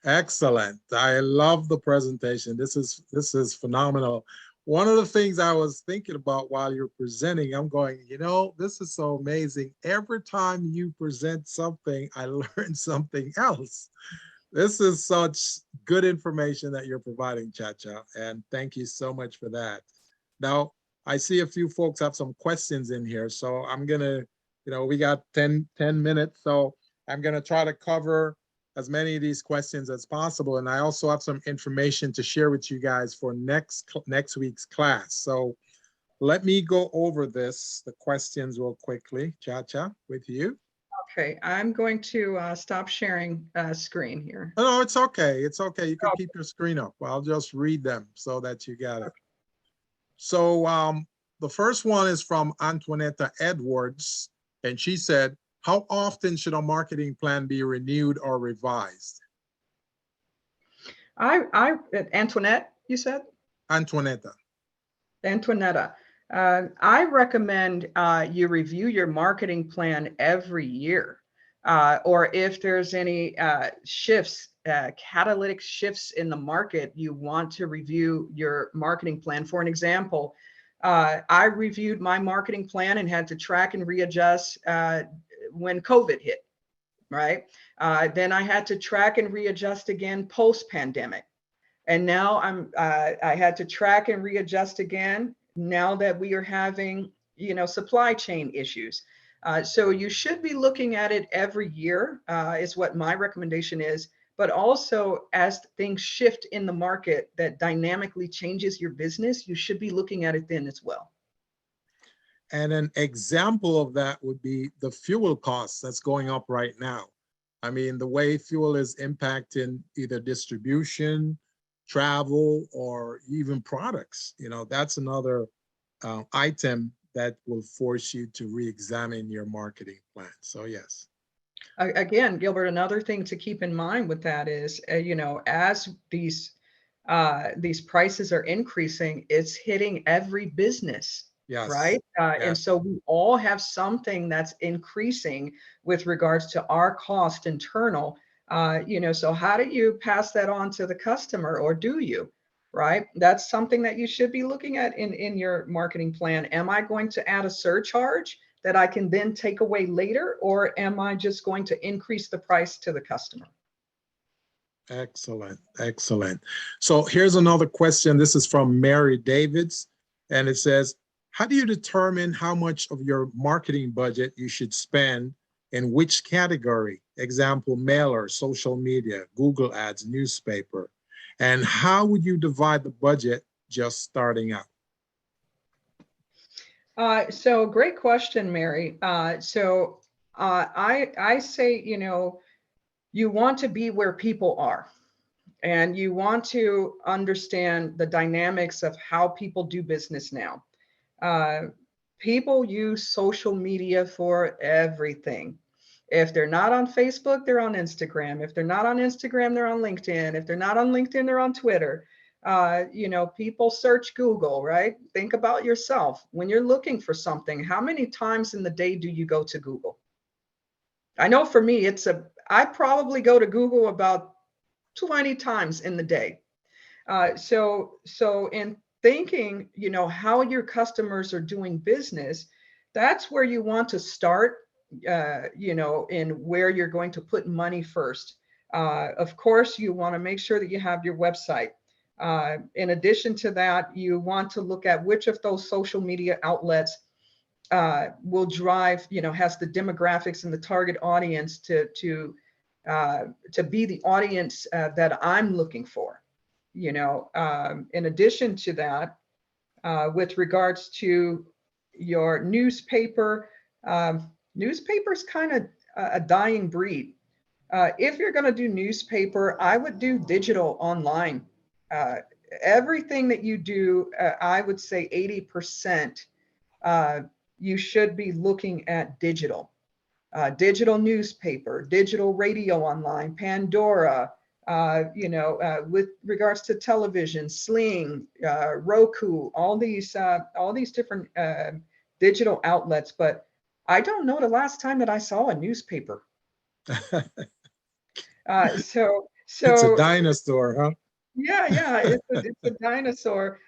Excellent. I love the presentation. This is phenomenal. One of the things I was thinking about while you're presenting, I'm going, you know, this is so amazing. Every time you present something, I learn something else. This is such good information that you're providing, Chacha, and thank you so much for that. Now, I see a few folks have some questions in here, so I'm gonna, you know, we got 10 minutes, so I'm gonna try to cover as many of these questions as possible. And I also have some information to share with you guys for next week's class. So let me go over the questions real quickly. Chacha, with you. Okay, I'm going to stop sharing screen here. No, it's okay. It's okay. You can keep your screen up. I'll just read them so that you got it. So the first one is from Antoinetta Edwards, and she said, how often should a marketing plan be renewed or revised? Antoinette, you said? Antoinetta. I recommend you review your marketing plan every year. Or if there's any shifts, catalytic shifts in the market, you want to review your marketing plan. For an example, I reviewed my marketing plan and had to track and readjust when COVID hit, right? Then I had to track and readjust again post-pandemic. And now I had to track and readjust again now that we are having, you know, supply chain issues. So you should be looking at it every year is what my recommendation is. But also as things shift in the market that dynamically changes your business, you should be looking at it then as well. And an example of that would be the fuel costs that's going up right now. I mean, the way fuel is impacting either distribution, travel, or even products, you know, that's another item that will force you to re-examine your marketing plan. So yes. Again, Gilbert, another thing to keep in mind with that is, you know, as these prices are increasing, it's hitting every business. Yes. Right. Yes. And so we all have something that's increasing with regards to our cost internal. You know, so how do you pass that on to the customer, or do you? Right. That's something that you should be looking at in your marketing plan. Am I going to add a surcharge that I can then take away later, or am I just going to increase the price to the customer? Excellent. Excellent. So here's another question. This is from Mary Davids, and it says, how do you determine how much of your marketing budget you should spend in which category? Example, mailer, social media, Google ads, newspaper. And how would you divide the budget just starting out? So great question, Mary. I say, you know, you want to be where people are, and you want to understand the dynamics of how people do business now. People use social media for everything. If they're not on Facebook, they're on Instagram. If they're not on Instagram, they're on LinkedIn. If they're not on LinkedIn, they're on Twitter. You know, people search Google, right? Think about yourself. When you're looking for something, how many times in the day do you go to Google? I know for me, I probably go to Google about 20 times in the day. So in thinking, you know, how your customers are doing business, that's where you want to start, you know, in where you're going to put money first. Of course, you want to make sure that you have your website. In addition to that, you want to look at which of those social media outlets will drive, you know, has the demographics and the target audience to be the audience that I'm looking for. You know, in addition to that, with regards to your newspaper, newspaper's kind of a dying breed. If you're going to do newspaper, I would do digital online. Everything that you do, I would say 80%, you should be looking at digital. Digital newspaper, digital radio online, Pandora, with regards to television, Sling, Roku, all these different digital outlets. But I don't know the last time that I saw a newspaper. So It's a dinosaur, huh? yeah, it's a dinosaur.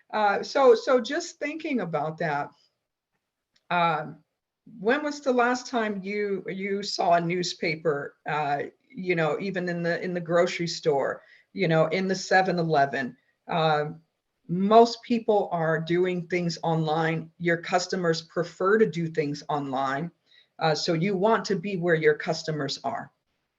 So just thinking about that. When was the last time you saw a newspaper, even in the grocery store, in the 7-Eleven? Most people are doing things online. Your customers prefer to do things online. So you want to be where your customers are.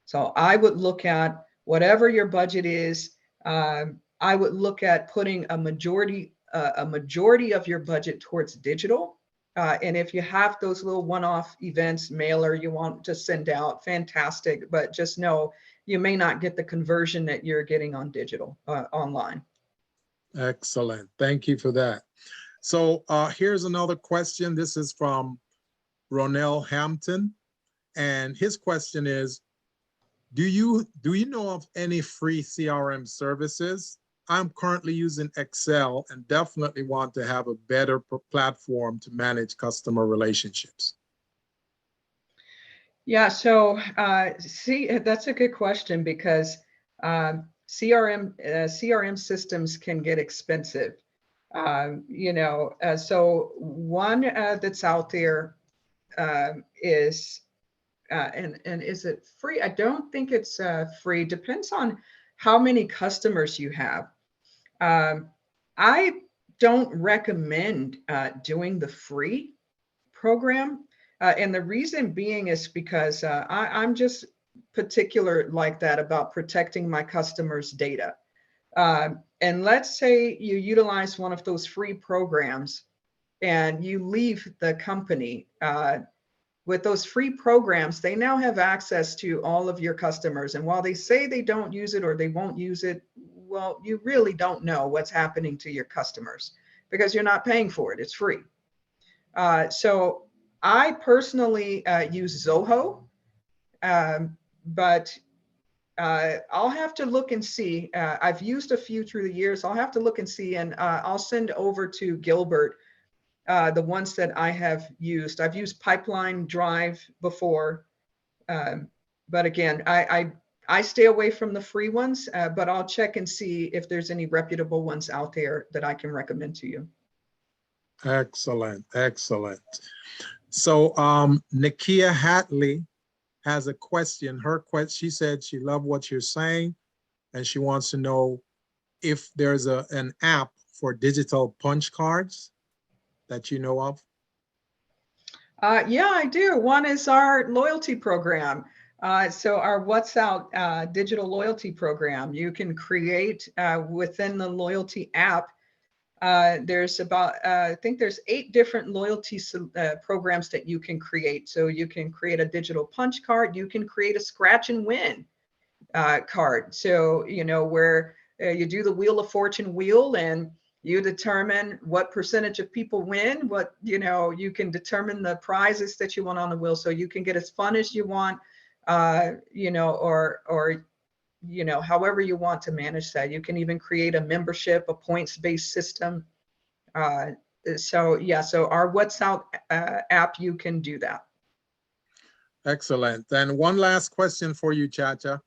So I would look at whatever your budget is. I would look at putting a majority of your budget towards digital. And if you have those little one-off events, mailer you want to send out, fantastic. But just know you may not get the conversion that you're getting on digital, online. Excellent. Thank you for that. So here's another question. This is from Ronell Hampton. And his question is, do you know of any free CRM services? I'm currently using Excel and definitely want to have a better platform to manage customer relationships. Yeah, so that's a good question, because CRM systems can get expensive. So one that's out there is and is it free? I don't think it's free. Depends on how many customers you have. I don't recommend doing the free program. And the reason being is because I'm just particular like that about protecting my customers' data. And let's say you utilize one of those free programs and you leave the company. With those free programs, they now have access to all of your customers. And while they say they don't use it or they won't use it, well, you really don't know what's happening to your customers because you're not paying for it. It's free. So I personally use Zoho, but I'll have to look and see. I've used a few through the years. I'll have to look and see, and I'll send over to Gilbert the ones that I have used. I've used Pipeline Drive before, but again, I stay away from the free ones, but I'll check and see if there's any reputable ones out there that I can recommend to you. Excellent, excellent. So Nakia Hatley has a question. She said she loved what you're saying, and she wants to know if there's an app for digital punch cards that you know of. Yeah, I do. One is our loyalty program. So our What's Out digital loyalty program, you can create within the loyalty app. There's about, I think there's 8 different loyalty programs that you can create. So you can create a digital punch card. You can create a scratch and win card. So, where you do the Wheel of Fortune wheel and you determine what percentage of people win, you can determine the prizes that you want on the wheel. So you can get as fun as you want, or however you want to manage that. You can even create a membership, a points-based system. So our What's Out app, you can do that. Excellent. And one last question for you, Chacha.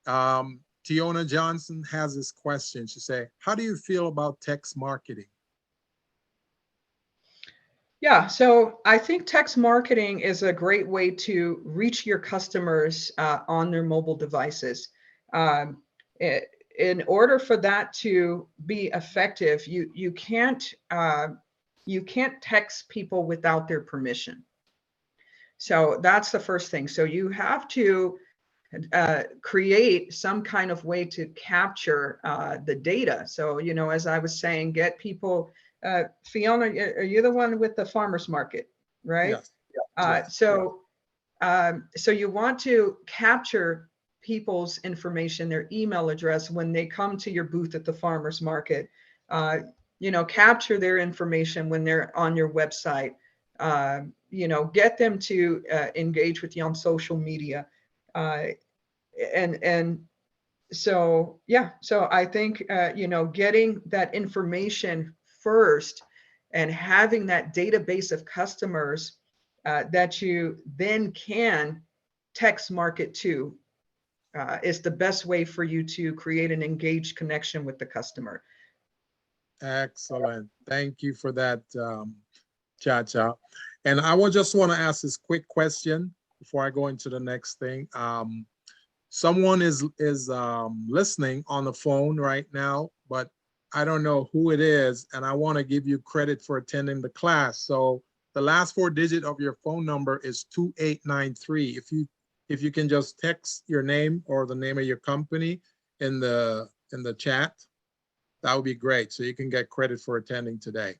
Tiona Johnson has this question. She said, how do you feel about text marketing? Yeah, so I think text marketing is a great way to reach your customers on their mobile devices. In order for that to be effective, you can't text people without their permission. So that's the first thing. So you have to create some kind of way to capture the data. So, as I was saying, get people, Fiona, are you the one with the farmer's market, right? Yes. So you want to capture people's information, their email address when they come to your booth at the farmer's market. You know, capture their information when they're on your website. You know, get them to engage with you on social media. And so, yeah, so I think, you know, getting that information first and having that database of customers that you then can text market to is the best way for you to create an engaged connection with the customer. Excellent. Thank you for that, Chacha. And I would just want to ask this quick question before I go into the next thing. Someone is listening on the phone right now, but I don't know who it is, and I want to give you credit for attending the class. So the last 4 digits of your phone number is 2893. If you can just text your name or the name of your company in the chat, that would be great. So you can get credit for attending today.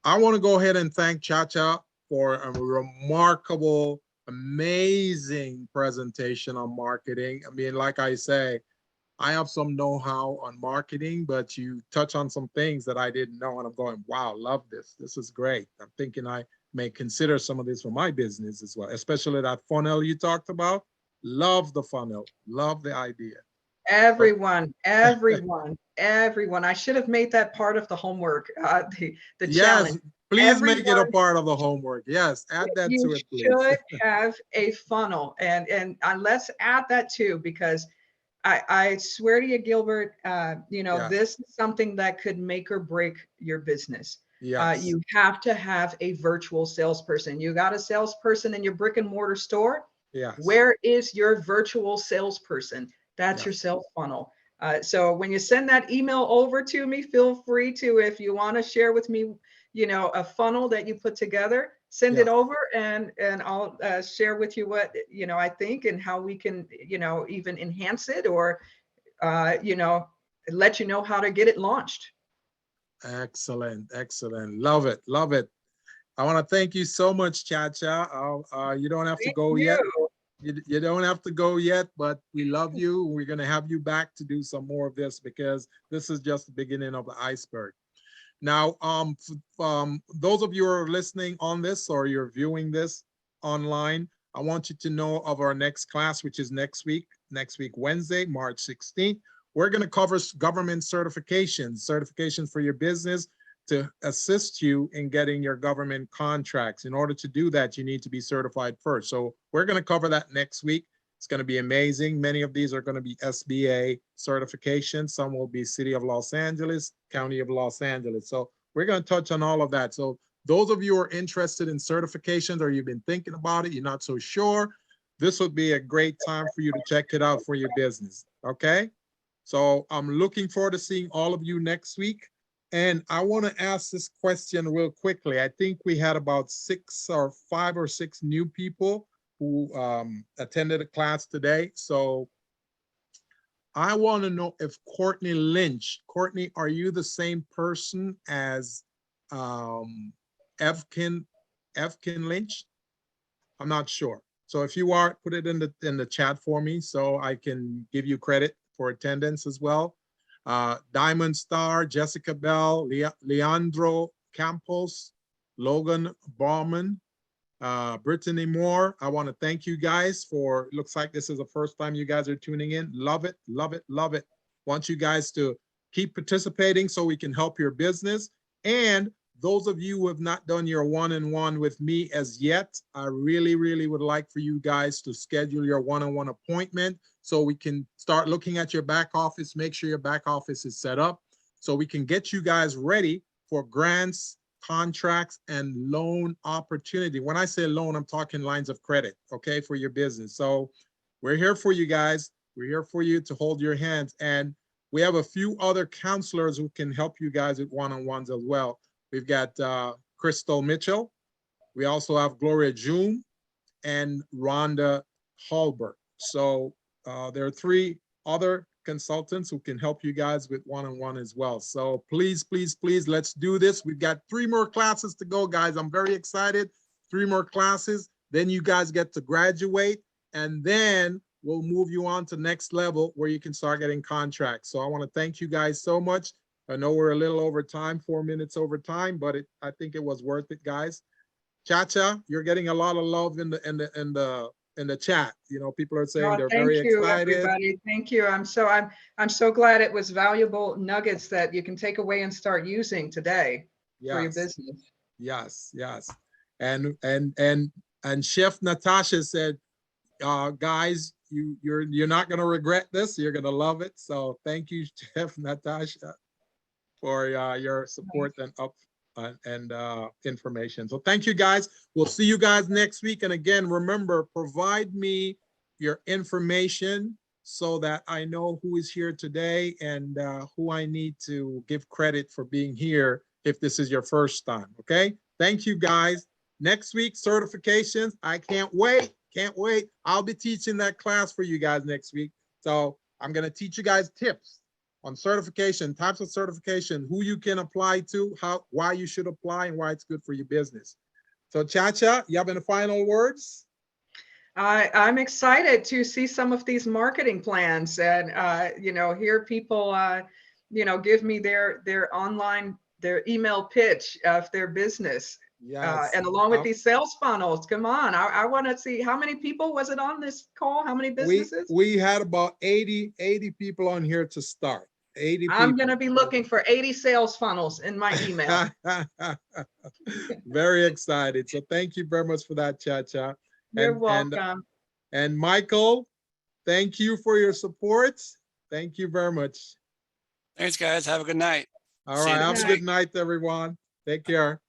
I want to go ahead and thank Chacha for a remarkable, amazing presentation on marketing. I mean, like I say, I have some know-how on marketing, but you touch on some things that I didn't know, and I'm going, wow, love this. This is great. I'm thinking I may consider some of this for my business as well, especially that funnel you talked about. Love the funnel, love the idea. Everyone. I should have made that part of the homework, the Yes, challenge. please make it a Everyone, part of the homework. Yes, add that you to it, please. should have a funnel, and let's add that too, because I swear to you, Gilbert, you know, Yes. this is something that could make or break your business. Yes. You have to have a virtual salesperson. You got a salesperson in your brick and mortar store. Yes. Where is your virtual salesperson? That's your Yes. sales funnel. So when you send that email over to me, feel free to, if you want to share with me, you know, a funnel that you put together, send it Yeah. over, and I'll share with you what, you know, I think, and how we can, you know, even enhance it, or you know, let you know how to get it launched. Excellent. Excellent. Love it. Love it. I want to thank you so much, Chacha. You don't have to Thank go yet. you. You don't have to go yet, but we love you. We're going to have you back to do some more of this, because this is just the beginning of the iceberg. Now, those of you who are listening on this, or you're viewing this online, I want you to know of our next class, which is next week, Wednesday, March 16th. We're going to cover government certifications for your business, to assist you in getting your government contracts. In order to do that, you need to be certified first. So we're going to cover that next week. It's going to be amazing. Many of these are going to be SBA certifications. Some will be City of Los Angeles, County of Los Angeles. So we're going to touch on all of that. So those of you who are interested in certifications, or you've been thinking about it, you're not so sure, this would be a great time for you to check it out for your business. Okay? So I'm looking forward to seeing all of you next week. And I want to ask this question real quickly. I think we had about 5 or 6 new people who attended a class today. So I want to know if Courtney Lynch, Courtney, are you the same person as Evkin Lynch? I'm not sure. So if you are, put it in the chat for me so I can give you credit for attendance as well. Diamond Star, Jessica Bell, Leandro Campos, Logan Bauman, Brittany Moore. I want to thank you guys for, looks like this is the first time you guys are tuning in. Love it, love it, love it. Want you guys to keep participating so we can help your business. And those of you who have not done your one-on-one with me as yet, I really, really would like for you guys to schedule your one-on-one appointment so we can start looking at your back office, make sure your back office is set up so we can get you guys ready for grants, contracts, and loan opportunity. When I say loan, I'm talking lines of credit, okay, for your business. So we're here for you guys. We're here for you to hold your hands. And we have a few other counselors who can help you guys with one-on-ones as well. We've got Crystal Mitchell. We also have Gloria June and Rhonda Hallberg. So there are 3 other consultants who can help you guys with one-on-one as well. So please, please, please, let's do this. We've got 3 more classes to go, guys. I'm very excited. 3 more classes. Then you guys get to graduate. And then will move you on to next level where you can start getting contracts. So I want to thank you guys so much. I know we're a little over time, 4 minutes over time, but I think it was worth it, guys. Chacha, you're getting a lot of love in the chat. You know, people are saying Oh, they're thank very you, excited. everybody. Thank you. I'm so glad it was valuable nuggets that you can take away and start using today for your Yes, business. yes, yes. And Chef Natasha said, guys, you're not gonna regret this. You're gonna love it. So thank you, Chef Natasha, for your support and information. So thank you, guys. We'll see you guys next week. And again, remember, provide me your information so that I know who is here today and who I need to give credit for being here if this is your first time. Okay. Thank you, guys. Next week, certifications. I can't wait. Can't wait. I'll be teaching that class for you guys next week. So I'm going to teach you guys tips on certification, types of certification, who you can apply to, why you should apply, and why it's good for your business. So Chacha, you have any final words? I'm excited to see some of these marketing plans and, hear people, give me their email pitch of their business. Yes. And along with these sales funnels, come on. I want to see how many people was it on this call? How many businesses? We had about 80 people on here to start. 80 I'm people. going to be looking for 80 sales funnels in my email. Very excited. So thank you very much for that, Chacha. You're welcome. And Michael, thank you for your support. Thank you very much. Thanks, guys. Have a good night. All right. Have a good night, everyone. Take care.